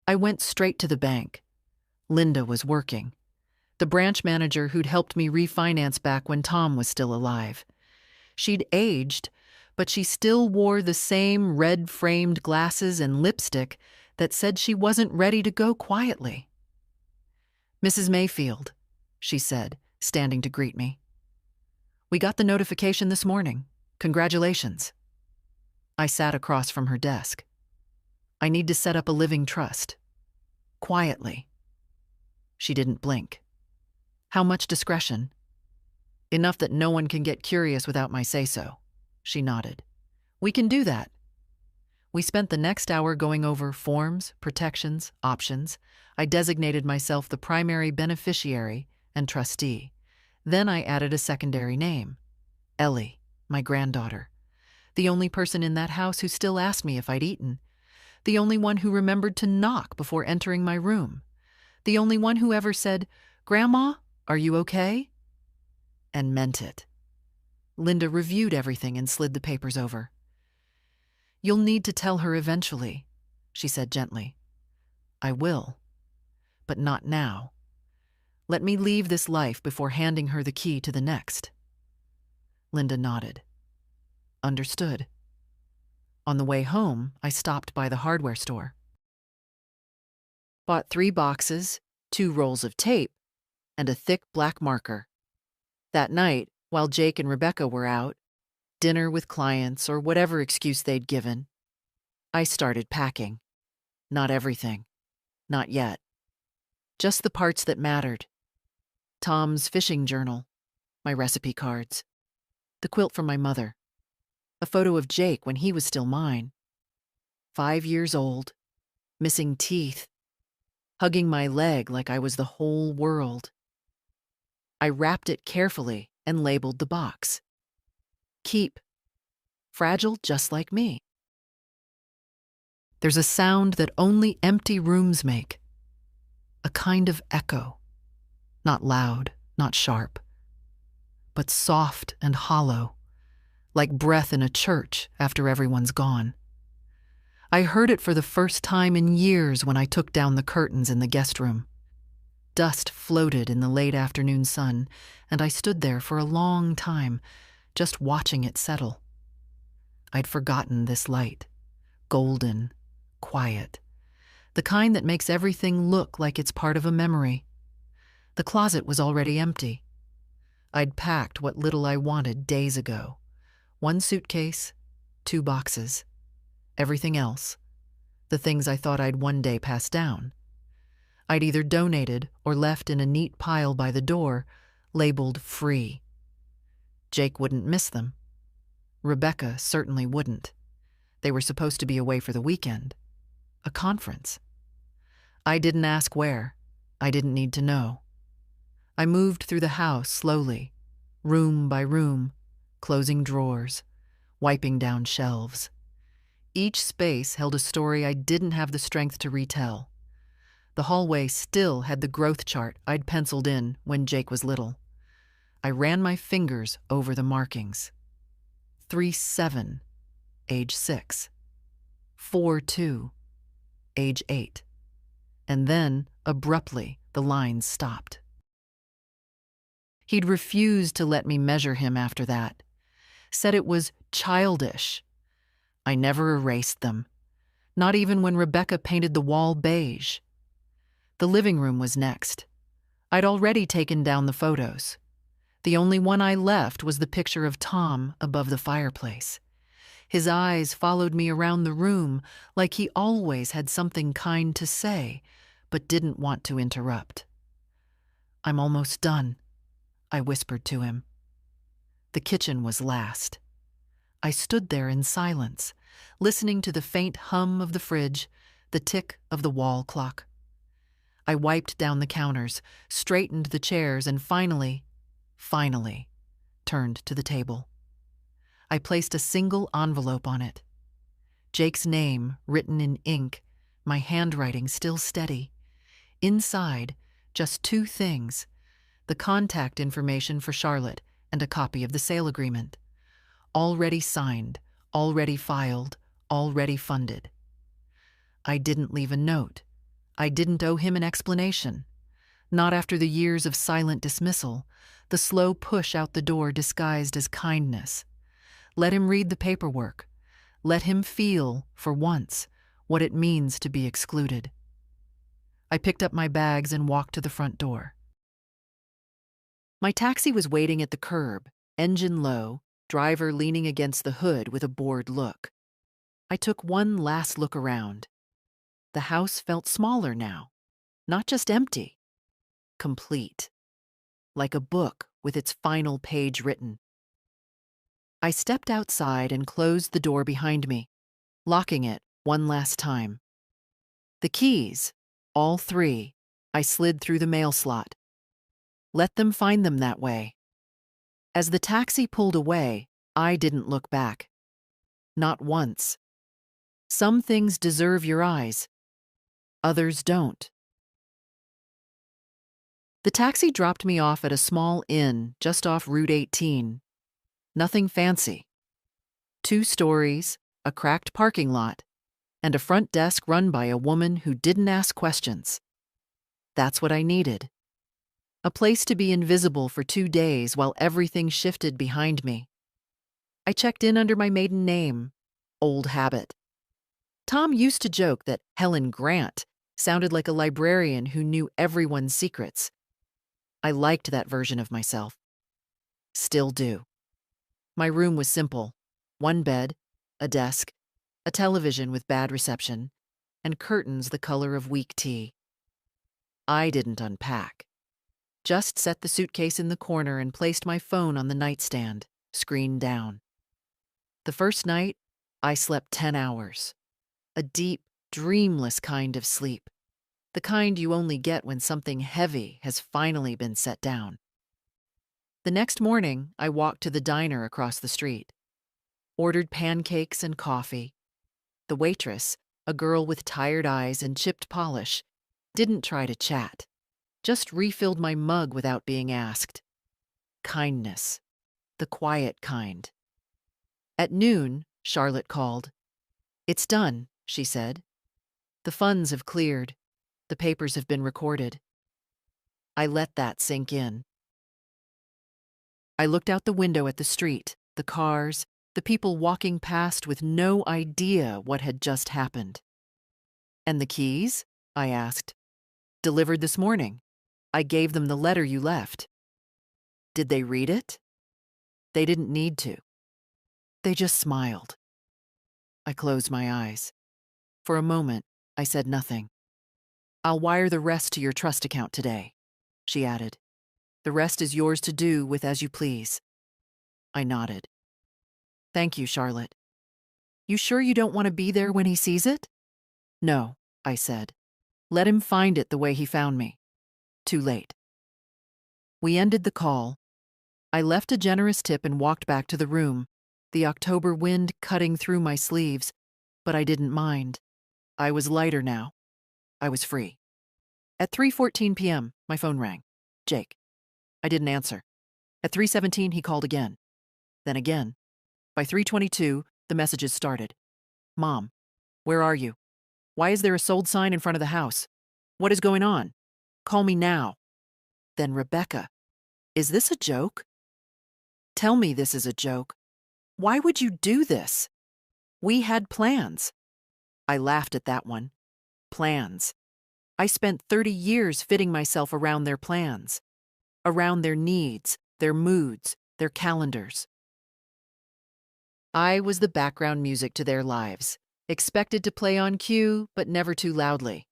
A: I went straight to the bank. Linda was working. The branch manager who'd helped me refinance back when Tom was still alive. She'd aged, but she still wore the same red-framed glasses and lipstick that said she wasn't ready to go quietly. "Mrs. Mayfield," she said, standing to greet me. "We got the notification this morning. Congratulations." I sat across from her desk. "I need to set up a living trust. Quietly." She didn't blink. "How much discretion?" "Enough that no one can get curious without my say-so." She nodded. "We can do that." We spent the next hour going over forms, protections, options. I designated myself the primary beneficiary and trustee. Then I added a secondary name. Ellie, my granddaughter. The only person in that house who still asked me if I'd eaten. The only one who remembered to knock before entering my room. The only one who ever said, "Grandma, are you okay?" And meant it. Linda reviewed everything and slid the papers over. "You'll need to tell her eventually," she said gently. "I will," but not now. Let me leave this life before handing her the key to the next." Linda nodded. "Understood." On the way home, I stopped by the hardware store. Bought 3 boxes, 2 rolls of tape, and a thick black marker. That night, while Jake and Rebecca were out, dinner with clients or whatever excuse they'd given, I started packing. Not everything. Not yet. Just the parts that mattered. Tom's fishing journal, my recipe cards, the quilt from my mother, a photo of Jake when he was still mine. 5 years old, missing teeth, hugging my leg like I was the whole world. I wrapped it carefully and labeled the box. Keep. Fragile just like me. There's a sound that only empty rooms make. A kind of echo. Not loud, not sharp, but soft and hollow, like breath in a church after everyone's gone. I heard it for the first time in years when I took down the curtains in the guest room. Dust floated in the late afternoon sun, and I stood there for a long time, just watching it settle. I'd forgotten this light, golden, quiet, the kind that makes everything look like it's part of a memory. The closet was already empty. I'd packed what little I wanted days ago. 1 suitcase, 2 boxes. Everything else, the things I thought I'd one day pass down, I'd either donated or left in a neat pile by the door, labeled free. Jake wouldn't miss them. Rebecca certainly wouldn't. They were supposed to be away for the weekend. A conference. I didn't ask where. I didn't need to know. I moved through the house slowly, room by room, closing drawers, wiping down shelves. Each space held a story I didn't have the strength to retell. The hallway still had the growth chart I'd penciled in when Jake was little. I ran my fingers over the markings. 3-7, age 6. 4-2, age 8. And then, abruptly, the lines stopped. He'd refused to let me measure him after that. Said it was childish. I never erased them. Not even when Rebecca painted the wall beige. The living room was next. I'd already taken down the photos. The only one I left was the picture of Tom above the fireplace. His eyes followed me around the room like he always had something kind to say, but didn't want to interrupt. "I'm almost done," I whispered to him. The kitchen was last. I stood there in silence, listening to the faint hum of the fridge, the tick of the wall clock. I wiped down the counters, straightened the chairs, and finally, turned to the table. I placed a single envelope on it. Jake's name written in ink, my handwriting still steady. Inside, just 2 things: the contact information for Charlotte and a copy of the sale agreement. Already signed, already filed, already funded. I didn't leave a note. I didn't owe him an explanation. Not after the years of silent dismissal, the slow push out the door disguised as kindness. Let him read the paperwork. Let him feel, for once, what it means to be excluded. I picked up my bags and walked to the front door. My taxi was waiting at the curb, engine low, driver leaning against the hood with a bored look. I took one last look around. The house felt smaller now, not just empty, complete, like a book with its final page written. I stepped outside and closed the door behind me, locking it one last time. The keys, all 3, I slid through the mail slot. Let them find them that way. As the taxi pulled away, I didn't look back. Not once. Some things deserve your eyes. Others don't. The taxi dropped me off at a small inn just off Route 18. Nothing fancy. 2 stories, a cracked parking lot, and a front desk run by a woman who didn't ask questions. That's what I needed. A place to be invisible for 2 days while everything shifted behind me. I checked in under my maiden name. Old habit. Tom used to joke that Helen Grant sounded like a librarian who knew everyone's secrets. I liked that version of myself. Still do. My room was simple. One bed, a desk, a television with bad reception, and curtains the color of weak tea. I didn't unpack. Just set the suitcase in the corner and placed my phone on the nightstand, screen down. The first night, I slept 10 hours. A deep, dreamless kind of sleep. The kind you only get when something heavy has finally been set down. The next morning, I walked to the diner across the street. Ordered pancakes and coffee. The waitress, a girl with tired eyes and chipped polish, didn't try to chat. Just refilled my mug without being asked. Kindness. The quiet kind. At noon, Charlotte called. "It's done," she said. "The funds have cleared. The papers have been recorded." I let that sink in. I looked out the window at the street, the cars, the people walking past with no idea what had just happened. "And the keys?" I asked. "Delivered this morning. I gave them the letter you left." "Did they read it?" "They didn't need to. They just smiled." I closed my eyes. For a moment, I said nothing. "I'll wire the rest to your trust account today," she added. "The rest is yours to do with as you please." I nodded. "Thank you, Charlotte. You sure you don't want to be there when he sees it?" "No," I said. "Let him find it the way he found me." Too late. We ended the call. I left a generous tip and walked back to the room, the October wind cutting through my sleeves, but I didn't mind. I was lighter now. I was free. At 3:14 p.m., my phone rang. Jake. I didn't answer. At 3:17, he called again. Then again. By 3:22, the messages started. "Mom, where are you? Why is there a sold sign in front of the house? What is going on? Call me now." Then Rebecca. "Is this a joke? Tell me this is a joke. Why would you do this? We had plans." I laughed at that one. Plans. I spent 30 years fitting myself around their plans, around their needs, their moods, their calendars. I was the background music to their lives, expected to play on cue, but never too loudly.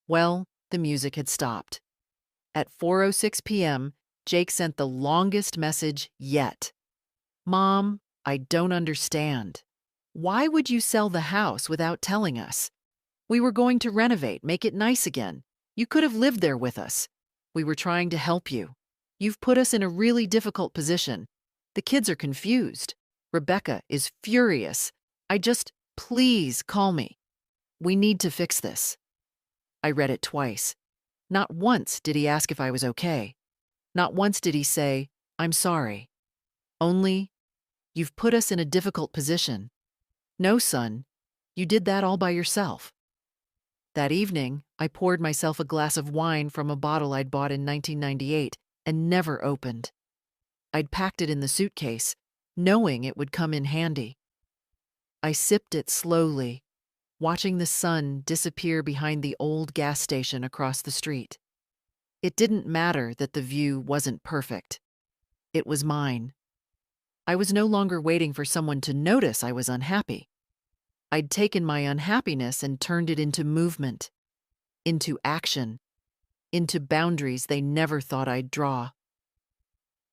A: Well, the music had stopped. At 4:06 p.m., Jake sent the longest message yet. "Mom, I don't understand. Why would you sell the house without telling us? We were going to renovate, make it nice again. You could have lived there with us. We were trying to help you. You've put us in a really difficult position. The kids are confused. Rebecca is furious. Please call me. We need to fix this." I read it twice. Not once did he ask if I was okay. Not once did he say, "I'm sorry." Only, "You've put us in a difficult position. No, son, you did that all by yourself." That evening, I poured myself a glass of wine from a bottle I'd bought in 1998 and never opened. I'd packed it in the suitcase, knowing it would come in handy. I sipped it slowly, watching the sun disappear behind the old gas station across the street. It didn't matter that the view wasn't perfect. It was mine. I was no longer waiting for someone to notice I was unhappy. I'd taken my unhappiness and turned it into movement, into action, into boundaries they never thought I'd draw.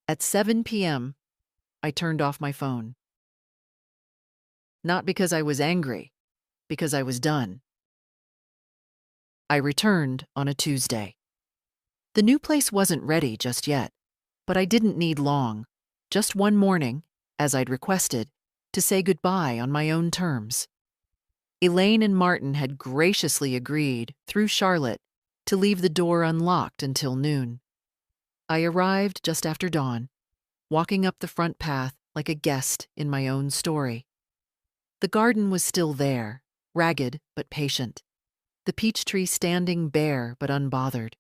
A: At 7 p.m., I turned off my phone. Not because I was angry, because I was done. I returned on a Tuesday. The new place wasn't ready just yet, but I didn't need long, just one morning, as I'd requested, to say goodbye on my own terms. Elaine and Martin had graciously agreed, through Charlotte, to leave the door unlocked until noon. I arrived just after dawn, walking up the front path like a guest in my own story. The garden was still there, ragged but patient, the peach tree standing bare but unbothered.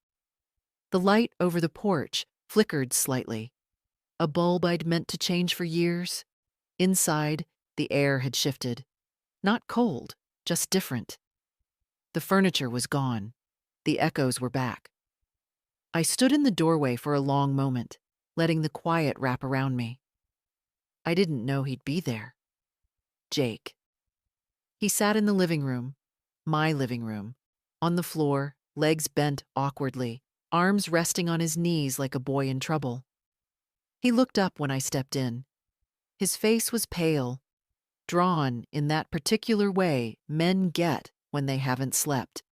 A: The light over the porch flickered slightly. A bulb I'd meant to change for years. Inside, the air had shifted. Not cold, just different. The furniture was gone. The echoes were back. I stood in the doorway for a long moment, letting the quiet wrap around me. I didn't know he'd be there. Jake. He sat in the living room, my living room, on the floor, legs bent awkwardly, arms resting on his knees like a boy in trouble. He looked up when I stepped in. His face was pale, drawn in that particular way men get when they haven't slept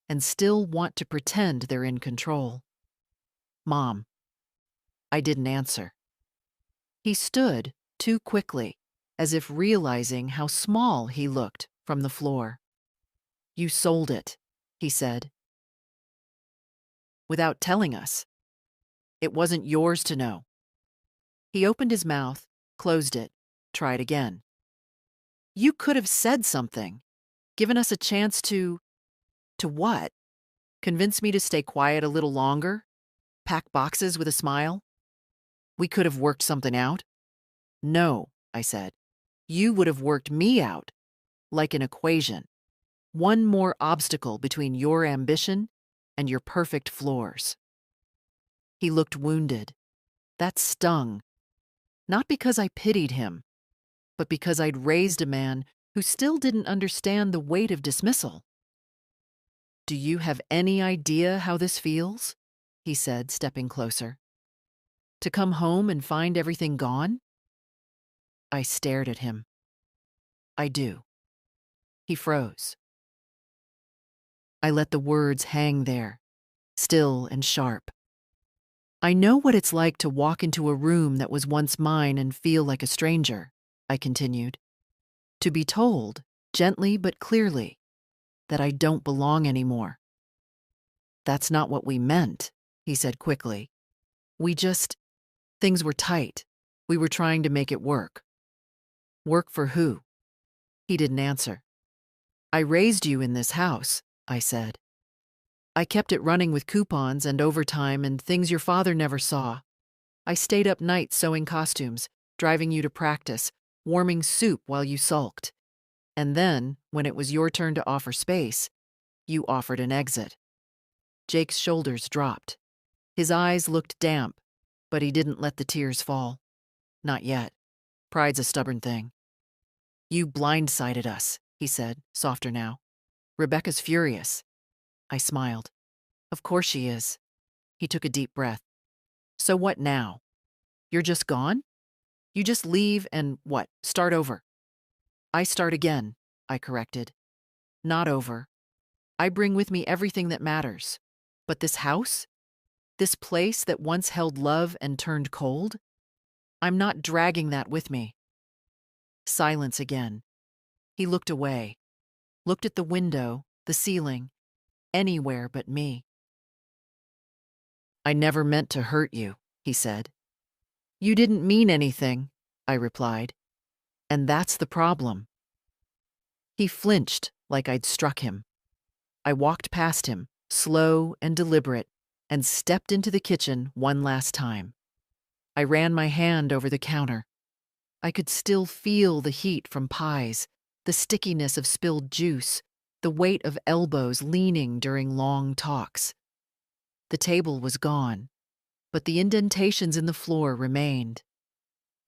A: and still want to pretend they're in control. Mom. I didn't answer. He stood too quickly, as if realizing how small he looked from the floor. You sold it, he said. Without telling us. It wasn't yours to know. He opened his mouth, closed it, tried again. You could have said something, given us a chance to what? Convince me to stay quiet a little longer? Pack boxes with a smile? We could have worked something out. No, I said. You would have worked me out, like an equation. One more obstacle between your ambition and your perfect floors. He looked wounded. That stung. Not because I pitied him, but because I'd raised a man who still didn't understand the weight of dismissal. Do you have any idea how this feels? He said, stepping closer. To come home and find everything gone? I stared at him. I do. He froze. I let the words hang there, still and sharp. I know what it's like to walk into a room that was once mine and feel like a stranger, I continued. To be told, gently but clearly, that I don't belong anymore. That's not what we meant, he said quickly. Things were tight. We were trying to make it work. Work for who? He didn't answer. I raised you in this house, I said. I kept it running with coupons and overtime and things your father never saw. I stayed up nights sewing costumes, driving you to practice, warming soup while you sulked. And then, when it was your turn to offer space, you offered an exit. Jake's shoulders dropped. His eyes looked damp, but he didn't let the tears fall. Not yet. Pride's a stubborn thing. You blindsided us, he said, softer now. Rebecca's furious. I smiled. Of course she is. He took a deep breath. So what now? You're just gone? You just leave and what, start over? I start again, I corrected. Not over. I bring with me everything that matters. But this house? This place that once held love and turned cold? I'm not dragging that with me. Silence again. He looked away. Looked at the window, the ceiling, anywhere but me. I never meant to hurt you, he said. You didn't mean anything, I replied. And that's the problem. He flinched like I'd struck him. I walked past him, slow and deliberate, and stepped into the kitchen one last time. I ran my hand over the counter. I could still feel the heat from pies, the stickiness of spilled juice, the weight of elbows leaning during long talks. The table was gone, but the indentations in the floor remained.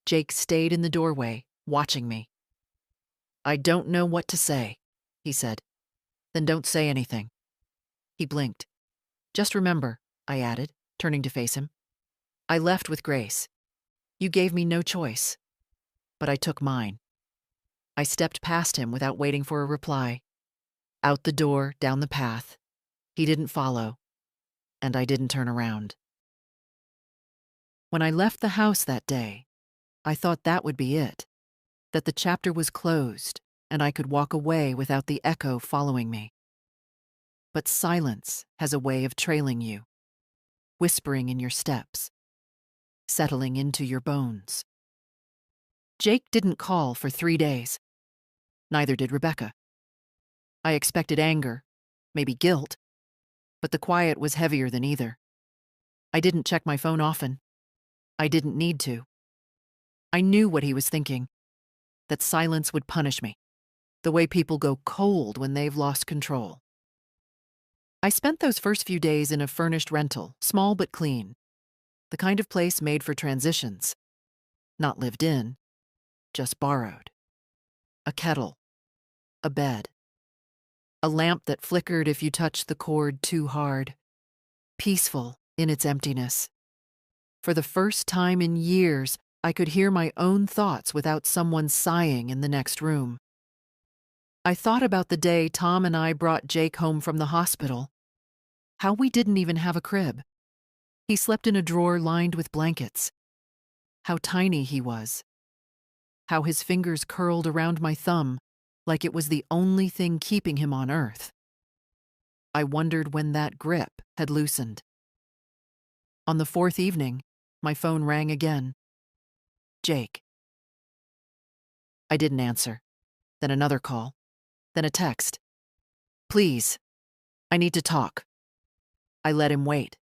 A: Jake stayed in the doorway, watching me. I don't know what to say, he said. Then don't say anything. He blinked. Just remember, I added, turning to face him. I left with grace. You gave me no choice. But I took mine. I stepped past him without waiting for a reply. Out the door, down the path. He didn't follow, and I didn't turn around. When I left the house that day, I thought that would be it, that the chapter was closed and I could walk away without the echo following me. But silence has a way of trailing you, whispering in your steps, settling into your bones. Jake didn't call for 3 days. Neither did Rebecca. I expected anger, maybe guilt, but the quiet was heavier than either. I didn't check my phone often. I didn't need to. I knew what he was thinking, that silence would punish me, the way people go cold when they've lost control. I spent those first few days in a furnished rental, small but clean, the kind of place made for transitions, not lived in, just borrowed. A kettle, a bed, a lamp that flickered if you touched the cord too hard, peaceful in its emptiness. For the first time in years, I could hear my own thoughts without someone sighing in the next room. I thought about the day Tom and I brought Jake home from the hospital, how we didn't even have a crib. He slept in a drawer lined with blankets. How tiny he was. How his fingers curled around my thumb like it was the only thing keeping him on earth. I wondered when that grip had loosened. On the fourth evening, my phone rang again. Jake. I didn't answer. Then another call. Then a text. Please, I need to talk. I let him wait.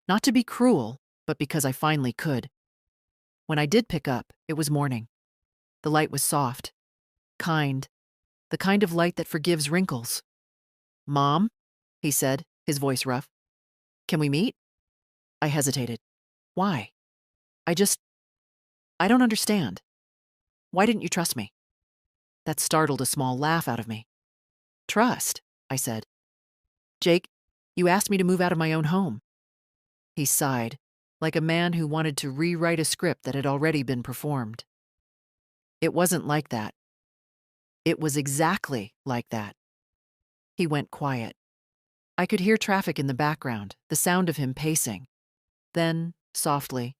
A: Not to be cruel, but because I finally could. When I did pick up, it was morning. The light was soft, kind, the kind of light that forgives wrinkles. Mom, he said, his voice rough. Can we meet? I hesitated. Why? I don't understand. Why didn't you trust me? That startled a small laugh out of me. Trust, I said. Jake, you asked me to move out of my own home. He sighed, like a man who wanted to rewrite a script that had already been performed. It wasn't like that. It was exactly like that. He went quiet. I could hear traffic in the background, the sound of him pacing. Then, softly,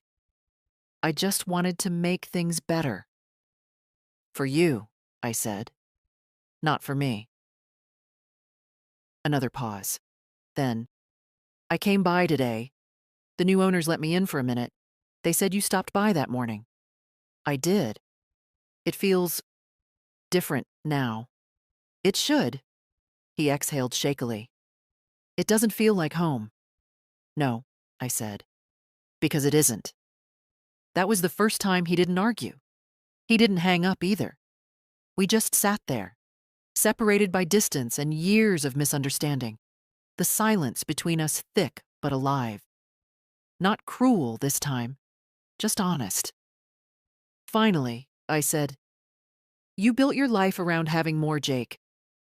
A: I just wanted to make things better. For you, I said. Not for me. Another pause. Then, I came by today. The new owners let me in for a minute. They said you stopped by that morning. I did. It feels different now. It should. He exhaled shakily. It doesn't feel like home. No, I said. Because it isn't. That was the first time he didn't argue. He didn't hang up either. We just sat there, separated by distance and years of misunderstanding. The silence between us thick but alive. Not cruel this time, just honest. Finally, I said, you built your life around having more Jake.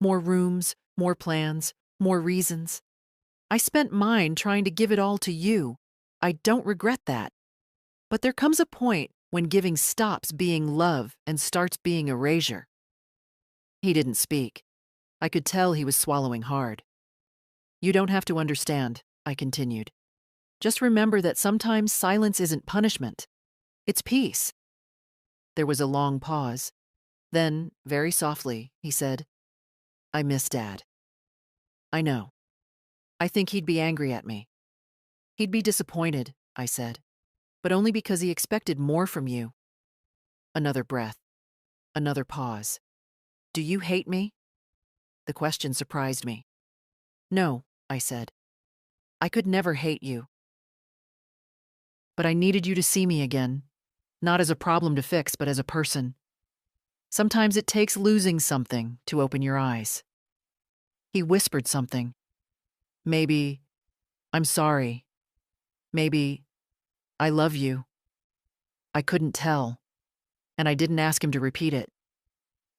A: More rooms, more plans, more reasons. I spent mine trying to give it all to you. I don't regret that. But there comes a point when giving stops being love and starts being erasure. He didn't speak. I could tell he was swallowing hard. You don't have to understand, I continued. Just remember that sometimes silence isn't punishment. It's peace. There was a long pause. Then, very softly, he said, I miss Dad. I know. I think he'd be angry at me. He'd be disappointed, I said, but only because he expected more from you. Another breath. Another pause. Do you hate me? The question surprised me. No, I said. I could never hate you. But I needed you to see me again, not as a problem to fix, but as a person. Sometimes it takes losing something to open your eyes. He whispered something. Maybe, I'm sorry. Maybe, I love you. I couldn't tell, and I didn't ask him to repeat it.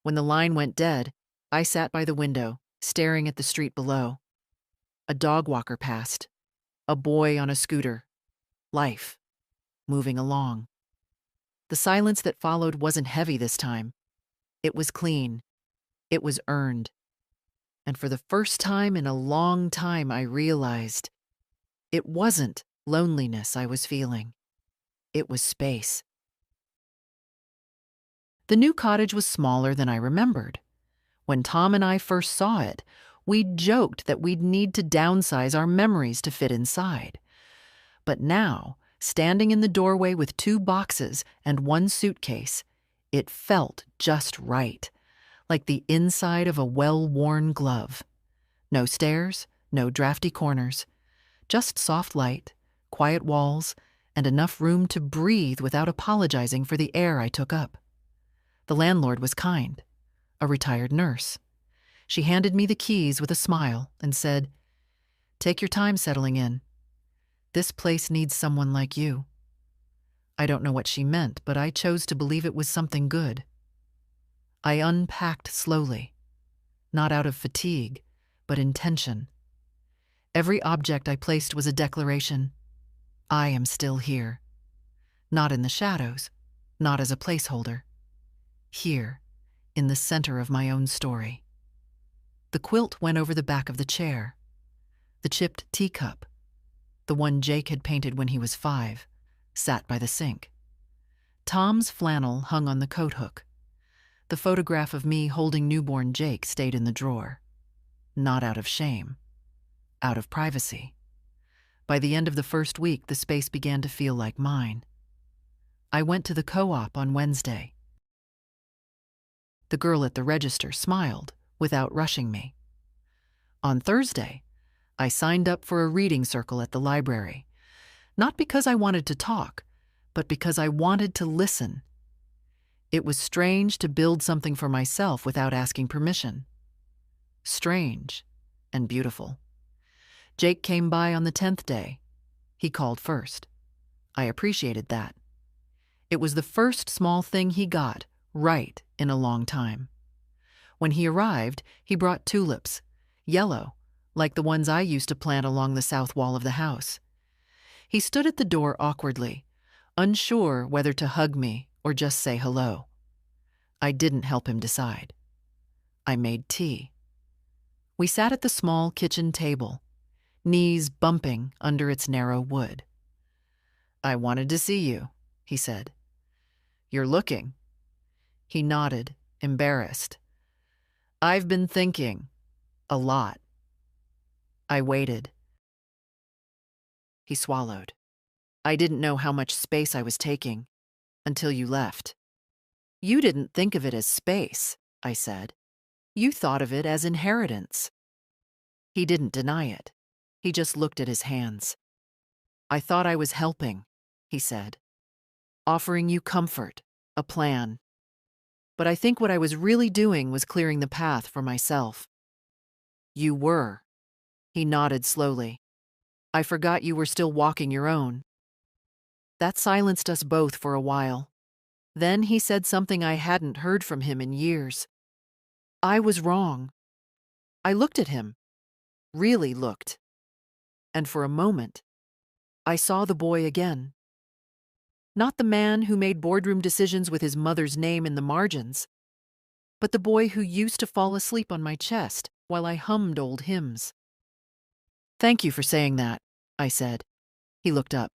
A: When the line went dead, I sat by the window, staring at the street below. A dog walker passed. A boy on a scooter. Life, moving along. The silence that followed wasn't heavy this time. It was clean. It was earned. And for the first time in a long time, I realized it wasn't loneliness I was feeling. It was space. The new cottage was smaller than I remembered. When Tom and I first saw it, we'd joked that we'd need to downsize our memories to fit inside. But now, standing in the doorway with 2 boxes and 1 suitcase, it felt just right, like the inside of a well-worn glove. No stairs, no drafty corners, just soft light, quiet walls, and enough room to breathe without apologizing for the air I took up. The landlord was kind, a retired nurse. She handed me the keys with a smile and said, "Take your time settling in. This place needs someone like you." I don't know what she meant, but I chose to believe it was something good. I unpacked slowly, not out of fatigue, but intention. Every object I placed was a declaration. I am still here. Not in the shadows, not as a placeholder. Here, in the center of my own story. The quilt went over the back of the chair. The chipped teacup, the one Jake had painted when he was 5, sat by the sink. Tom's flannel hung on the coat hook. The photograph of me holding newborn Jake stayed in the drawer. Not out of shame, out of privacy. By the end of the first week, the space began to feel like mine. I went to the co-op on Wednesday. The girl at the register smiled without rushing me. On Thursday, I signed up for a reading circle at the library, not because I wanted to talk, but because I wanted to listen. It was strange to build something for myself without asking permission. Strange and beautiful. Jake came by on the 10th day. He called first. I appreciated that. It was the first small thing he got right in a long time. When he arrived, he brought tulips, yellow, like the ones I used to plant along the south wall of the house. He stood at the door awkwardly, unsure whether to hug me or just say hello. I didn't help him decide. I made tea. We sat at the small kitchen table, knees bumping under its narrow wood. "I wanted to see you," he said. "You're looking." He nodded, embarrassed. "I've been thinking. A lot." I waited. He swallowed. "I didn't know how much space I was taking until you left." "You didn't think of it as space," I said. "You thought of it as inheritance." He didn't deny it. He just looked at his hands. "I thought I was helping," he said. "Offering you comfort, a plan. But I think what I was really doing was clearing the path for myself." "You were." He nodded slowly. "I forgot you were still walking your own." That silenced us both for a while. Then he said something I hadn't heard from him in years. I was wrong. I looked at him. Really looked. And for a moment, I saw the boy again. Not the man who made boardroom decisions with his mother's name in the margins, but the boy who used to fall asleep on my chest while I hummed old hymns. "Thank you for saying that," I said. He looked up.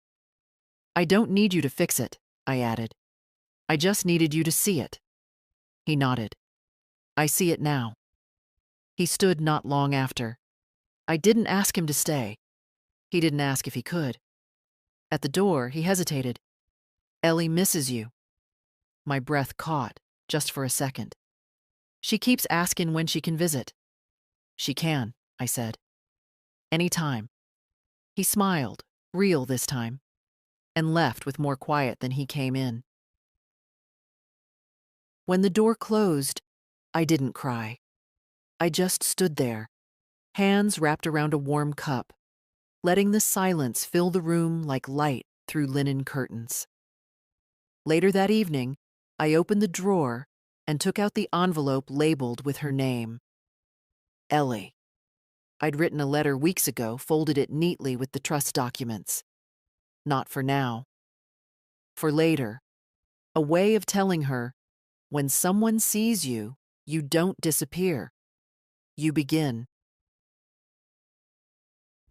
A: "I don't need you to fix it," I added. "I just needed you to see it." He nodded. "I see it now." He stood not long after. I didn't ask him to stay. He didn't ask if he could. At the door, he hesitated. "Ellie misses you." My breath caught, just for a second. "She keeps asking when she can visit." "She can," I said. "Any time." He smiled, real this time, and left with more quiet than he came in. When the door closed, I didn't cry. I just stood there, hands wrapped around a warm cup, letting the silence fill the room like light through linen curtains. Later that evening, I opened the drawer and took out the envelope labeled with her name. Ellie. I'd written a letter weeks ago, folded it neatly with the trust documents. Not for now. For later. A way of telling her, when someone sees you, you don't disappear. You begin.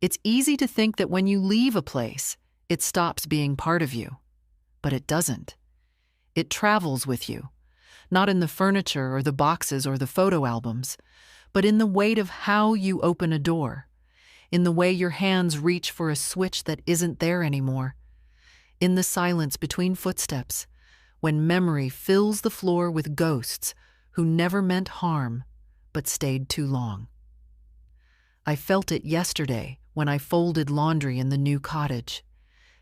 A: It's easy to think that when you leave a place, it stops being part of you. But it doesn't. It travels with you, not in the furniture or the boxes or the photo albums, but in the weight of how you open a door, in the way your hands reach for a switch that isn't there anymore, in the silence between footsteps, when memory fills the floor with ghosts who never meant harm but stayed too long. I felt it yesterday when I folded laundry in the new cottage.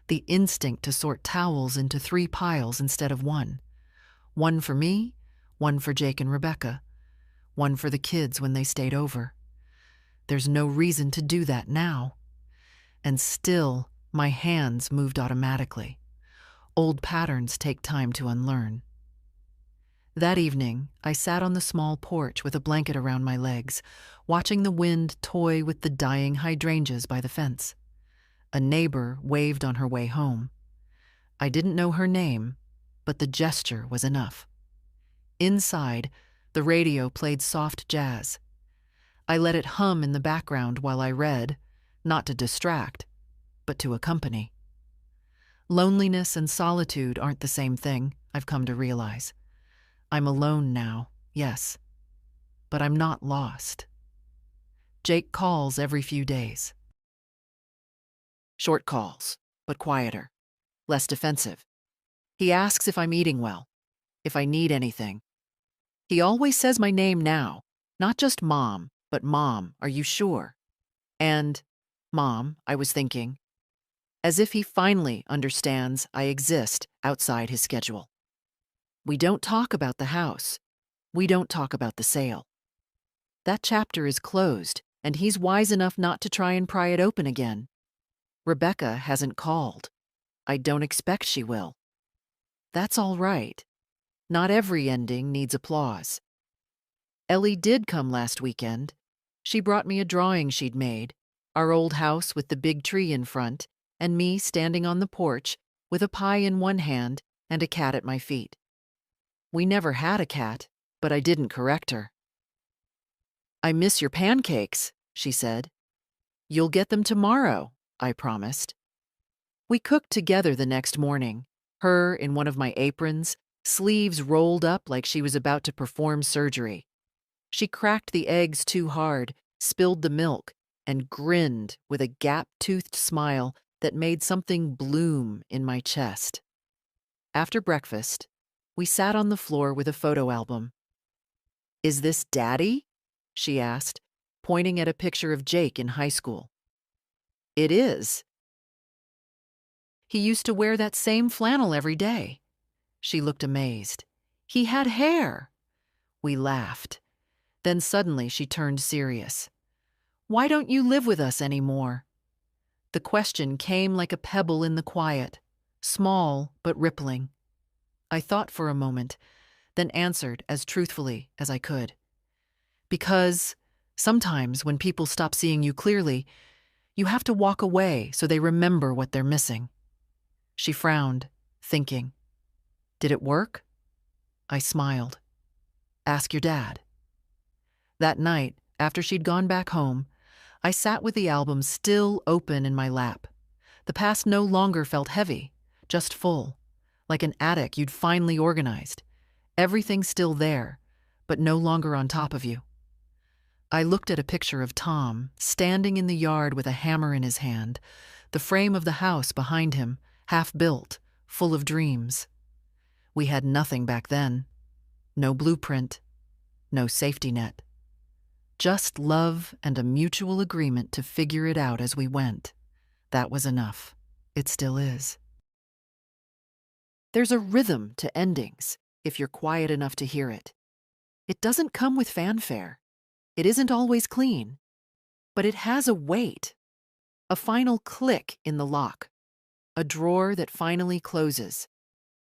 A: The instinct to sort towels into 3 piles instead of one. One for me, one for Jake and Rebecca, one for the kids when they stayed over. There's no reason to do that now. And still, my hands moved automatically. Old patterns take time to unlearn. That evening, I sat on the small porch with a blanket around my legs, watching the wind toy with the dying hydrangeas by the fence. A neighbor waved on her way home. I didn't know her name, but the gesture was enough. Inside, the radio played soft jazz. I let it hum in the background while I read, not to distract, but to accompany. Loneliness and solitude aren't the same thing, I've come to realize. I'm alone now, yes, but I'm not lost. Jake calls every few days. Short calls, but quieter, less defensive. He asks if I'm eating well, if I need anything. He always says my name now, not just Mom, but Mom, are you sure? And, Mom, I was thinking, as if he finally understands I exist outside his schedule. We don't talk about the house. We don't talk about the sale. That chapter is closed, and he's wise enough not to try and pry it open again. Rebecca hasn't called. I don't expect she will. That's all right. Not every ending needs applause. Ellie did come last weekend. She brought me a drawing she'd made, our old house with the big tree in front, and me standing on the porch with a pie in one hand and a cat at my feet. We never had a cat, but I didn't correct her. I miss your pancakes, she said. You'll get them tomorrow, I promised. We cooked together the next morning, her in one of my aprons, sleeves rolled up like she was about to perform surgery. She cracked the eggs too hard, spilled the milk, and grinned with a gap-toothed smile that made something bloom in my chest. After breakfast, we sat on the floor with a photo album. Is this Daddy? She asked, pointing at a picture of Jake in high school. It is. He used to wear that same flannel every day. She looked amazed. He had hair. We laughed. Then suddenly she turned serious. Why don't you live with us anymore? The question came like a pebble in the quiet, small but rippling. I thought for a moment, then answered as truthfully as I could. Because sometimes when people stop seeing you clearly, you have to walk away so they remember what they're missing. She frowned, thinking. Did it work? I smiled. Ask your dad. That night, after she'd gone back home, I sat with the album still open in my lap. The past no longer felt heavy, just full, like an attic you'd finally organized. Everything still there, but no longer on top of you. I looked at a picture of Tom, standing in the yard with a hammer in his hand, the frame of the house behind him, half-built, full of dreams. We had nothing back then. No blueprint, no safety net. Just love and a mutual agreement to figure it out as we went. That was enough. It still is. There's a rhythm to endings, if you're quiet enough to hear it. It doesn't come with fanfare. It isn't always clean. But it has a weight. A final click in the lock. A drawer that finally closes.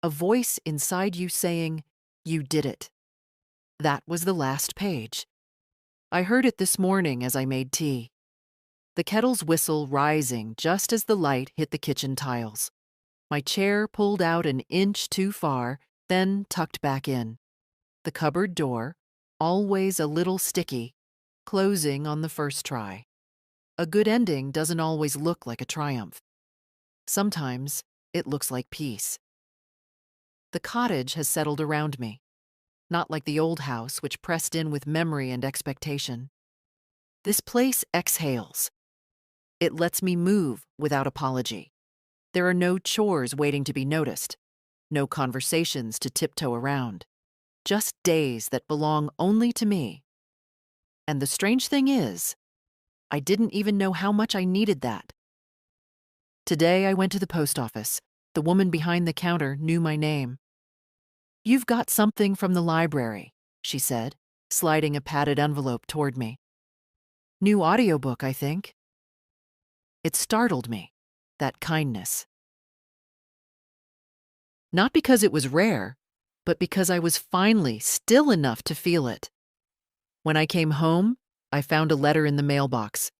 A: A voice inside you saying, "You did it." That was the last page. I heard it this morning as I made tea. The kettle's whistle rising just as the light hit the kitchen tiles. My chair pulled out an inch too far, then tucked back in. The cupboard door, always a little sticky, closing on the first try. A good ending doesn't always look like a triumph. Sometimes it looks like peace. The cottage has settled around me. Not like the old house, which pressed in with memory and expectation. This place exhales. It lets me move without apology. There are no chores waiting to be noticed, no conversations to tiptoe around, just days that belong only to me. And the strange thing is, I didn't even know how much I needed that. Today I went to the post office. The woman behind the counter knew my name. "You've got something from the library," she said, sliding a padded envelope toward me. "New audiobook, I think." It startled me, that kindness. Not because it was rare, but because I was finally still enough to feel it. When I came home, I found a letter in the mailbox.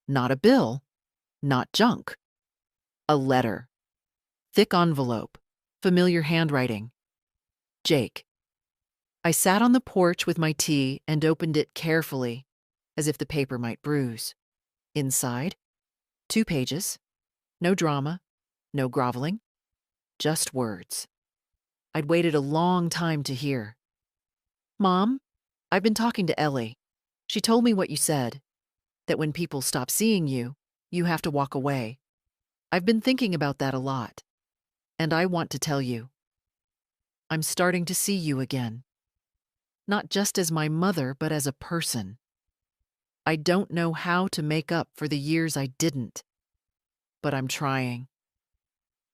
A: Not a bill, not junk. A letter. Thick envelope, familiar handwriting. Jake. I sat on the porch with my tea and opened it carefully, as if the paper might bruise. Inside, 2 pages. No drama, no groveling, just words. I'd waited a long time to hear. "Mom, I've been talking to Ellie. She told me what you said, that when people stop seeing you, you have to walk away. I've been thinking about that a lot, and I want to tell you. I'm starting to see you again. Not just as my mother, but as a person. I don't know how to make up for the years I didn't, but I'm trying.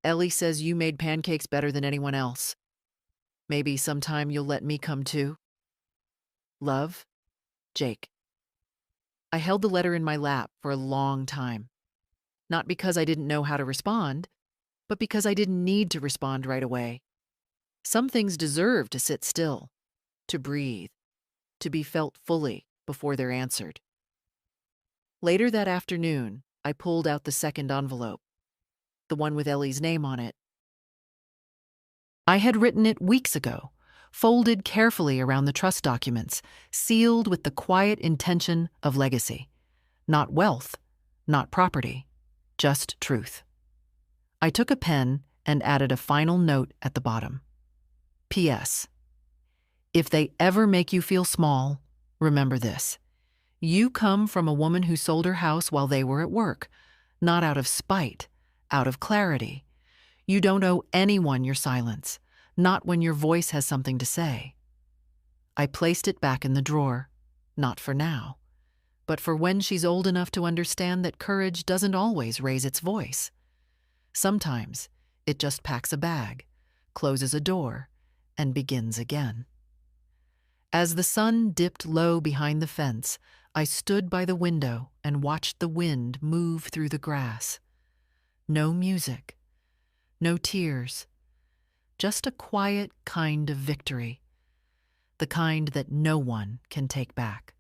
A: Ellie says you made pancakes better than anyone else. Maybe sometime you'll let me come too. Love, Jake." I held the letter in my lap for a long time. Not because I didn't know how to respond, but because I didn't need to respond right away. Some things deserve to sit still, to breathe, to be felt fully before they're answered. Later that afternoon, I pulled out the second envelope, the one with Ellie's name on it. I had written it weeks ago, folded carefully around the trust documents, sealed with the quiet intention of legacy. Not wealth, not property, just truth. I took a pen and added a final note at the bottom. P.S. If they ever make you feel small, remember this. You come from a woman who sold her house while they were at work, not out of spite, out of clarity. You don't owe anyone your silence, not when your voice has something to say. I placed it back in the drawer, not for now, but for when she's old enough to understand that courage doesn't always raise its voice. Sometimes it just packs a bag, closes a door, and begins again. As the sun dipped low behind the fence, I stood by the window and watched the wind move through the grass. No music, no tears, just a quiet kind of victory, the kind that no one can take back.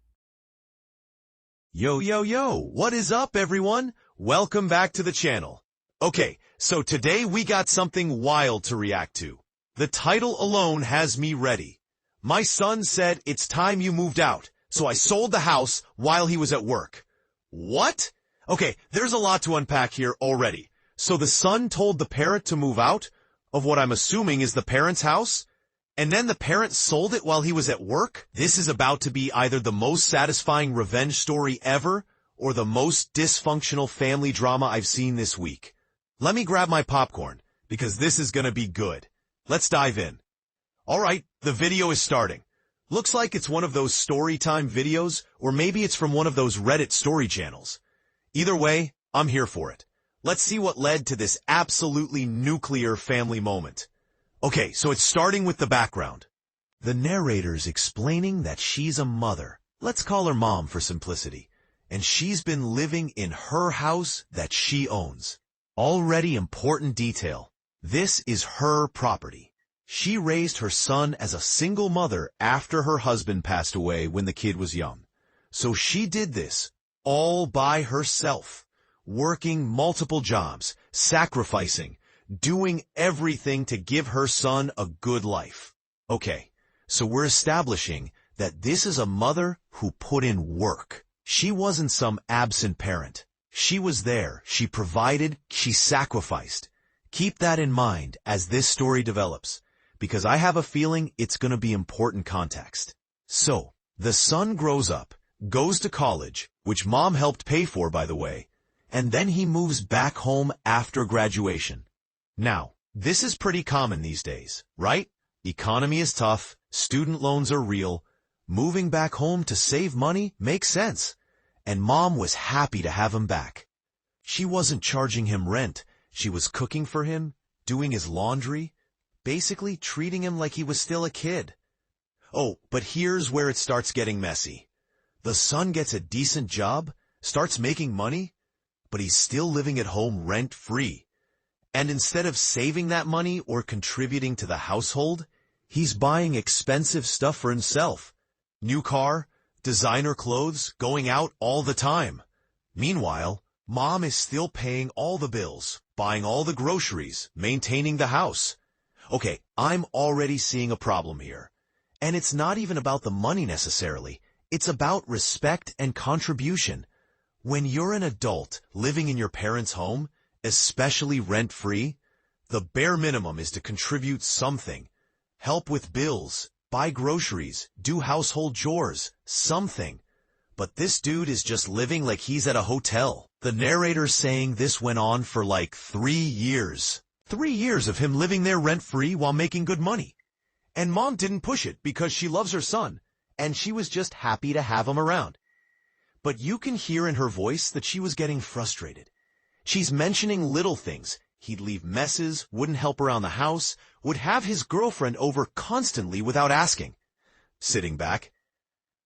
B: Yo, yo, yo, what is up, everyone? Welcome back to the channel. Okay, so today we got something wild to react to. The title alone has me ready. My son said it's time you moved out, so I sold the house while he was at work. What? Okay, there's a lot to unpack here already. So the son told the parent to move out of what I'm assuming is the parent's house? And then the parent sold it while he was at work? This is about to be either the most satisfying revenge story ever or the most dysfunctional family drama I've seen this week. Let me grab my popcorn, because this is gonna be good. Let's dive in. Alright, the video is starting. Looks like it's one of those story time videos, or maybe it's from one of those Reddit story channels. Either way, I'm here for it. Let's see what led to this absolutely nuclear family moment. Okay, so it's starting with the background. The narrator's explaining that she's a mother. Let's call her mom for simplicity. And she's been living in her house that she owns. Already important detail. This is her property. She raised her son as a single mother after her husband passed away when the kid was young. So she did this all by herself, working multiple jobs, sacrificing, doing everything to give her son a good life. Okay, so we're establishing that this is a mother who put in work. She wasn't some absent parent. She was there, she provided, she sacrificed. Keep that in mind as this story develops, because I have a feeling it's going to be important context. So, the son grows up, goes to college, which mom helped pay for, by the way, and then he moves back home after graduation. Now, this is pretty common these days, right? Economy is tough, student loans are real, moving back home to save money makes sense, and mom was happy to have him back. She wasn't charging him rent, She was cooking for him, doing his laundry, basically treating him like he was still a kid. Oh, but here's where it starts getting messy. The son gets a decent job, starts making money, but he's still living at home rent-free. And instead of saving that money or contributing to the household, he's buying expensive stuff for himself. New car, designer clothes, going out all the time. Meanwhile, Mom is still paying all the bills, buying all the groceries, maintaining the house. Okay, I'm already seeing a problem here. And it's not even about the money necessarily. It's about respect and contribution. When you're an adult living in your parents' home, especially rent-free, the bare minimum is to contribute something. Help with bills, buy groceries, do household chores, something. But this dude is just living like he's at a hotel. The narrator's saying this went on for like 3 years. 3 years of him living there rent-free while making good money. And Mom didn't push it because she loves her son, and she was just happy to have him around. But you can hear in her voice that she was getting frustrated. She's mentioning little things. He'd leave messes, wouldn't help around the house, would have his girlfriend over constantly without asking. Sitting back,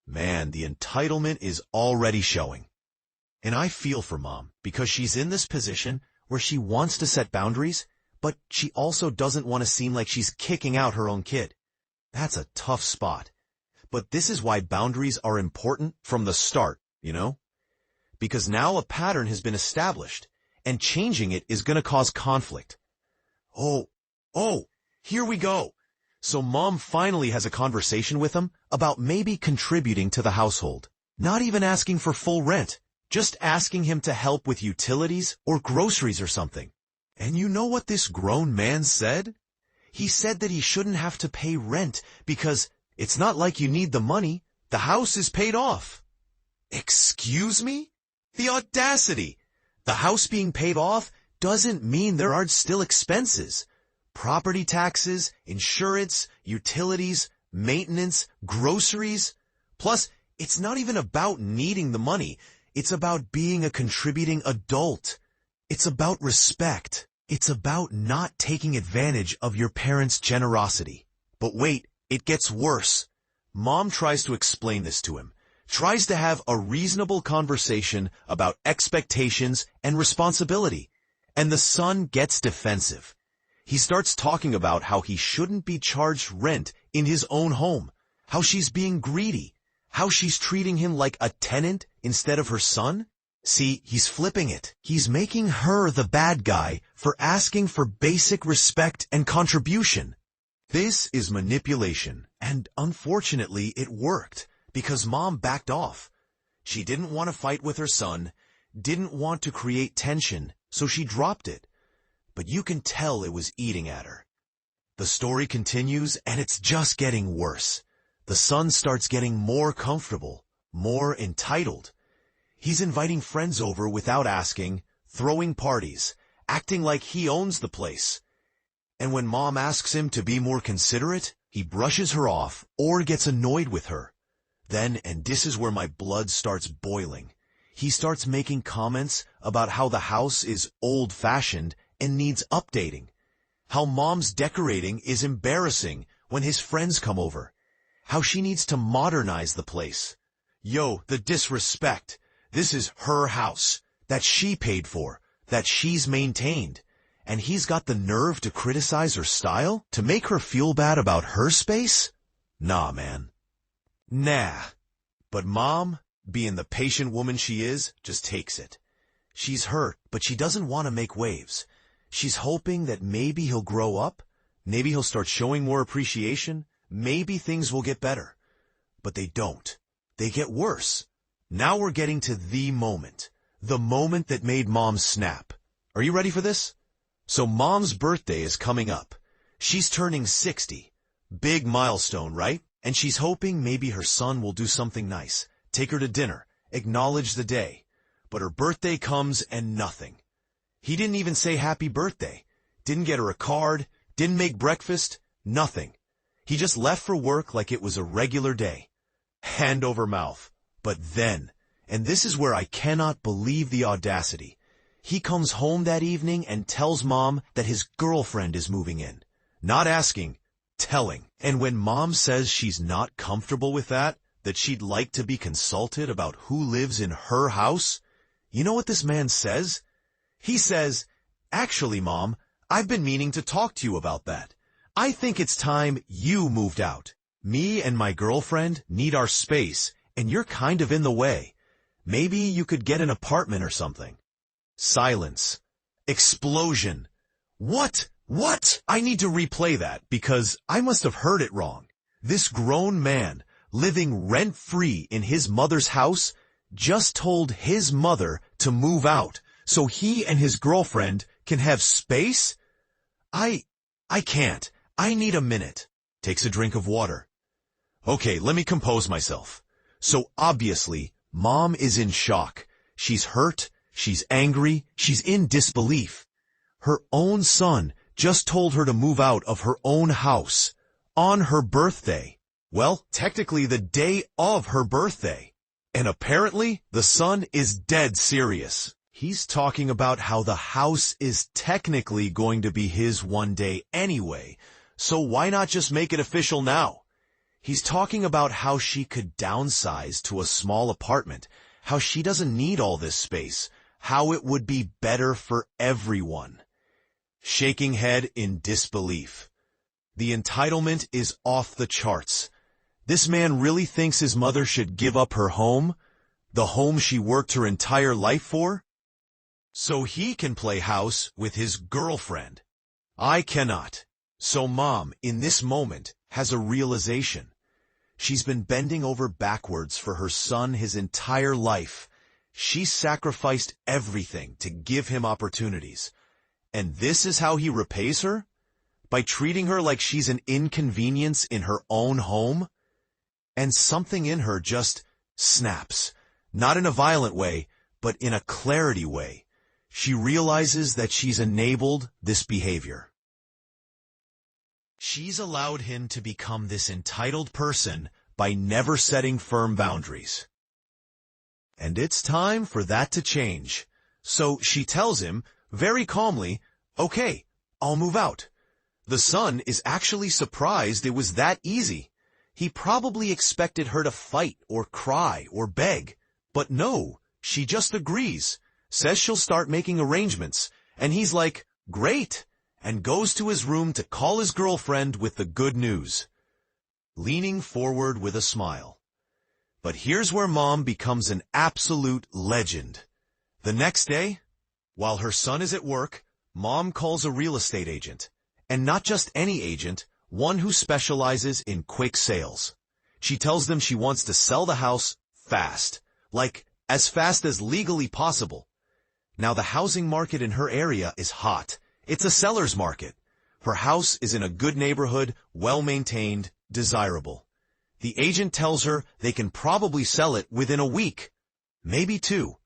B: man, the entitlement is already showing. And I feel for Mom because she's in this position where she wants to set boundaries, but she also doesn't want to seem like she's kicking out her own kid. That's a tough spot. But this is why boundaries are important from the start, you know? Because now a pattern has been established, and changing it is going to cause conflict. Oh, here we go. So Mom finally has a conversation with him about maybe contributing to the household. Not even asking for full rent, just asking him to help with utilities or groceries or something. And you know what this grown man said? He said that he shouldn't have to pay rent because it's not like you need the money. The house is paid off. Excuse me? The audacity! The house being paid off doesn't mean there aren't still expenses. Property taxes, insurance, utilities, maintenance, groceries. Plus, it's not even about needing the money. It's about being a contributing adult. It's about respect. It's about not taking advantage of your parents' generosity. But wait, it gets worse. Mom tries to explain this to him. Tries to have a reasonable conversation about expectations and responsibility. And the son gets defensive. He starts talking about how he shouldn't be charged rent in his own home, how she's being greedy, how she's treating him like a tenant instead of her son. See, he's flipping it. He's making her the bad guy for asking for basic respect and contribution. This is manipulation, and unfortunately it worked. Because Mom backed off. She didn't want to fight with her son, didn't want to create tension, so she dropped it. But you can tell it was eating at her. The story continues, and it's just getting worse. The son starts getting more comfortable, more entitled. He's inviting friends over without asking, throwing parties, acting like he owns the place. And when Mom asks him to be more considerate, he brushes her off or gets annoyed with her. Then, and this is where my blood starts boiling, he starts making comments about how the house is old-fashioned and needs updating. How Mom's decorating is embarrassing when his friends come over. How she needs to modernize the place. Yo, the disrespect. This is her house, that she paid for, that she's maintained. And he's got the nerve to criticize her style? To make her feel bad about her space? Nah, man. Nah. But Mom, being the patient woman she is, just takes it. She's hurt, but she doesn't want to make waves. She's hoping that maybe he'll grow up, maybe he'll start showing more appreciation, maybe things will get better. But they don't. They get worse. Now we're getting to the moment that made Mom snap. Are you ready for this? So Mom's birthday is coming up. She's turning 60. Big milestone, right? And she's hoping maybe her son will do something nice, take her to dinner, acknowledge the day. But her birthday comes and nothing. He didn't even say happy birthday, didn't get her a card, didn't make breakfast, nothing. He just left for work like it was a regular day. Hand over mouth. But then, and this is where I cannot believe the audacity, He comes home that evening and tells Mom that his girlfriend is moving in. Not asking, telling. And when Mom says she's not comfortable with that she'd like to be consulted about who lives in her house, you know what this man says? He says, "Actually, Mom, I've been meaning to talk to you about that. I think it's time you moved out. Me and my girlfriend need our space, and you're kind of in the way. Maybe you could get an apartment or something." Silence. Explosion. What? I need to replay that because I must have heard it wrong. This grown man, living rent-free in his mother's house, just told his mother to move out so he and his girlfriend can have space? I can't. I need a minute. Takes a drink of water. Okay, let me compose myself. So obviously, Mom is in shock. She's hurt, she's angry, she's in disbelief. Her own son just told her to move out of her own house on her birthday. Well, technically the day of her birthday. And apparently, the son is dead serious. He's talking about how the house is technically going to be his one day anyway, so why not just make it official now? He's talking about how she could downsize to a small apartment, how she doesn't need all this space, how it would be better for everyone. Shaking head in disbelief. The entitlement is off the charts. This man really thinks his mother should give up her home, the home she worked her entire life for, so he can play house with his girlfriend. I cannot. So Mom, in this moment, has a realization. She's been bending over backwards for her son his entire life. She sacrificed everything to give him opportunities. And this is how he repays her? By treating her like she's an inconvenience in her own home? And something in her just snaps. Not in a violent way, but in a clarity way. She realizes that she's enabled this behavior. She's allowed him to become this entitled person by never setting firm boundaries. And it's time for that to change. So she tells him, very calmly, "Okay, I'll move out." The son is actually surprised it was that easy. He probably expected her to fight or cry or beg. But no, she just agrees, says she'll start making arrangements, and he's like, "Great," and goes to his room to call his girlfriend with the good news. Leaning forward with a smile. But here's where Mom becomes an absolute legend. The next day, while her son is at work, Mom calls a real estate agent. And not just any agent, one who specializes in quick sales. She tells them she wants to sell the house fast, like as fast as legally possible. Now the housing market in her area is hot. It's a seller's market. Her house is in a good neighborhood, well-maintained, desirable. The agent tells her they can probably sell it within a week, maybe 2.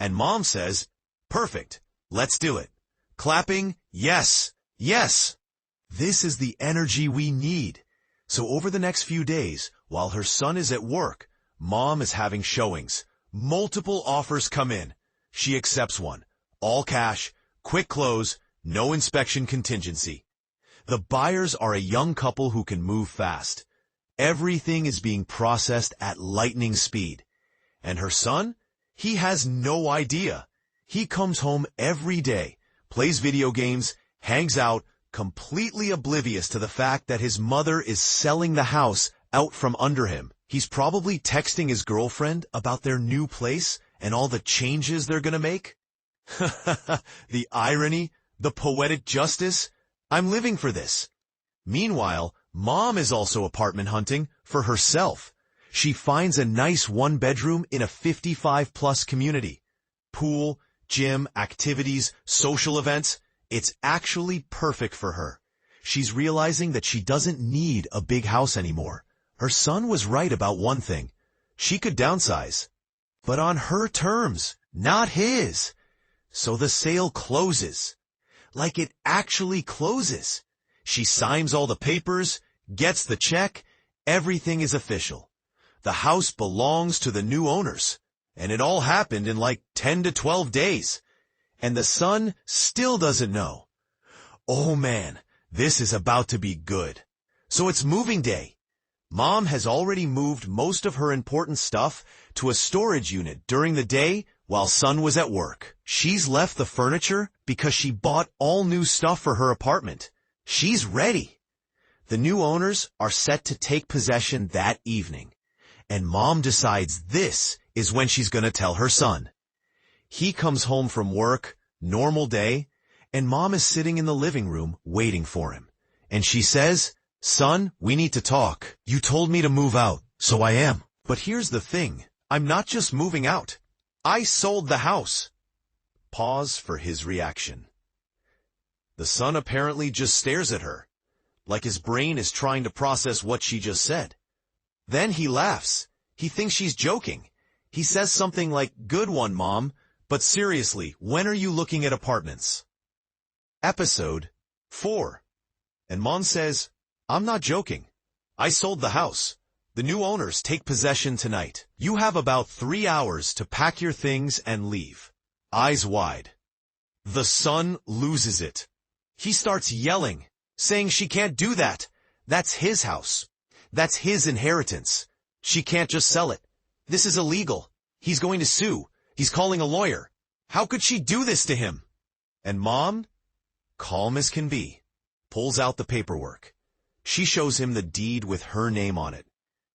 B: And Mom says, "Perfect, let's do it." Clapping, yes, yes. This is the energy we need. So over the next few days, while her son is at work, Mom is having showings. Multiple offers come in. She accepts one. All cash, quick close, no inspection contingency. The buyers are a young couple who can move fast. Everything is being processed at lightning speed. And her son? He has no idea. He comes home every day, plays video games, hangs out, completely oblivious to the fact that his mother is selling the house out from under him. He's probably texting his girlfriend about their new place and all the changes they're gonna make. The irony, the poetic justice. I'm living for this. Meanwhile, Mom is also apartment hunting for herself. She finds a nice one-bedroom in a 55-plus community. Pool, gym, activities, social events. It's actually perfect for her. She's realizing that she doesn't need a big house anymore. Her son was right about one thing. She could downsize. But on her terms, not his. So the sale closes. Like it actually closes. She signs all the papers, gets the check, everything is official. The house belongs to the new owners. And it all happened in like 10 to 12 days. and the son still doesn't know. Oh man, this is about to be good. So it's moving day. Mom has already moved most of her important stuff to a storage unit during the day while son was at work. She's left the furniture because she bought all new stuff for her apartment. She's ready. The new owners are set to take possession that evening, and Mom decides this is when she's gonna tell her son. He comes home from work, normal day, and Mom is sitting in the living room waiting for him. And she says, "Son, we need to talk. You told me to move out, so I am. But here's the thing. I'm not just moving out. I sold the house." Pause for his reaction. The son apparently just stares at her, like his brain is trying to process what she just said. Then he laughs. He thinks she's joking. He says something like, "Good one, Mom, but seriously, when are you looking at apartments?" Episode 4. And Mom says, "I'm not joking. I sold the house. The new owners take possession tonight. You have about 3 hours to pack your things and leave." Eyes wide. The son loses it. He starts yelling, saying she can't do that. That's his house. That's his inheritance. She can't just sell it. This is illegal. He's going to sue. He's calling a lawyer. How could she do this to him? And Mom, calm as can be, pulls out the paperwork. She shows him the deed with her name on it,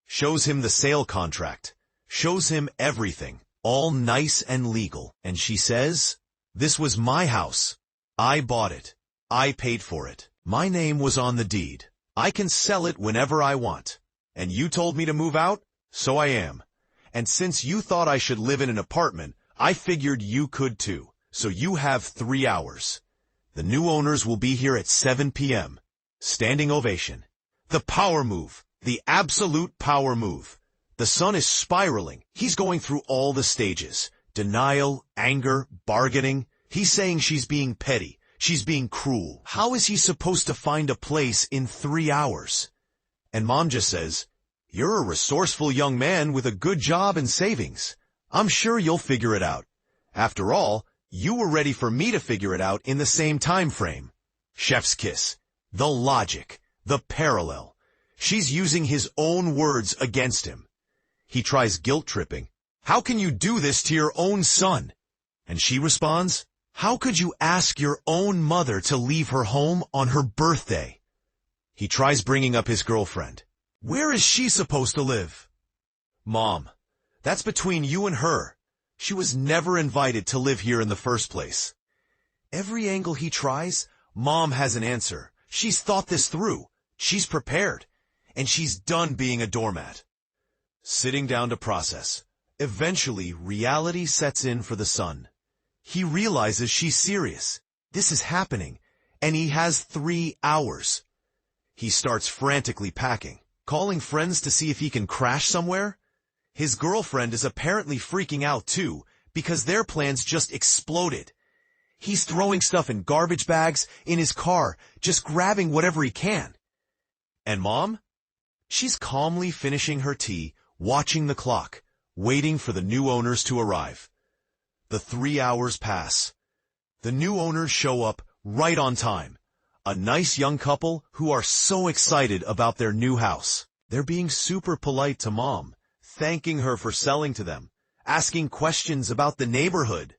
B: shows him the sale contract, shows him everything, all nice and legal. And she says, "This was my house. I bought it. I paid for it. My name was on the deed. I can sell it whenever I want. And you told me to move out, so I am. And since you thought I should live in an apartment, I figured you could too. So you have 3 hours. The new owners will be here at 7 p.m. Standing ovation. The power move. The absolute power move. The son is spiraling. He's going through all the stages. Denial, anger, bargaining. He's saying she's being petty. She's being cruel. How is he supposed to find a place in 3 hours? And Mom just says, "You're a resourceful young man with a good job and savings. I'm sure you'll figure it out. After all, you were ready for me to figure it out in the same time frame." Chef's kiss. The logic. The parallel. She's using his own words against him. He tries guilt-tripping. "How can you do this to your own son?" And she responds, "How could you ask your own mother to leave her home on her birthday?" He tries bringing up his girlfriend. "Where is she supposed to live?" "Mom, that's between you and her. She was never invited to live here in the first place." Every angle he tries, Mom has an answer. She's thought this through. She's prepared. And she's done being a doormat. Sitting down to process. Eventually, reality sets in for the son. He realizes she's serious. This is happening. And he has 3 hours. He starts frantically packing, calling friends to see if he can crash somewhere. His girlfriend is apparently freaking out too, because their plans just exploded. He's throwing stuff in garbage bags, in his car, just grabbing whatever he can. And Mom? She's calmly finishing her tea, watching the clock, waiting for the new owners to arrive. The 3 hours pass. The new owners show up right on time. A nice young couple who are so excited about their new house. They're being super polite to Mom, thanking her for selling to them, asking questions about the neighborhood.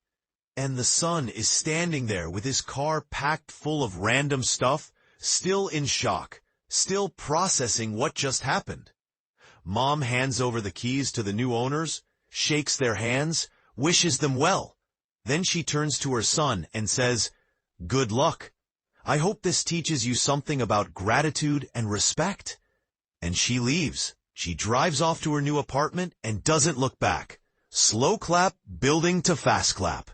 B: And the son is standing there with his car packed full of random stuff, still in shock, still processing what just happened. Mom hands over the keys to the new owners, shakes their hands, wishes them well. Then she turns to her son and says, "Good luck. I hope this teaches you something about gratitude and respect." And she leaves. She drives off to her new apartment and doesn't look back. Slow clap building to fast clap.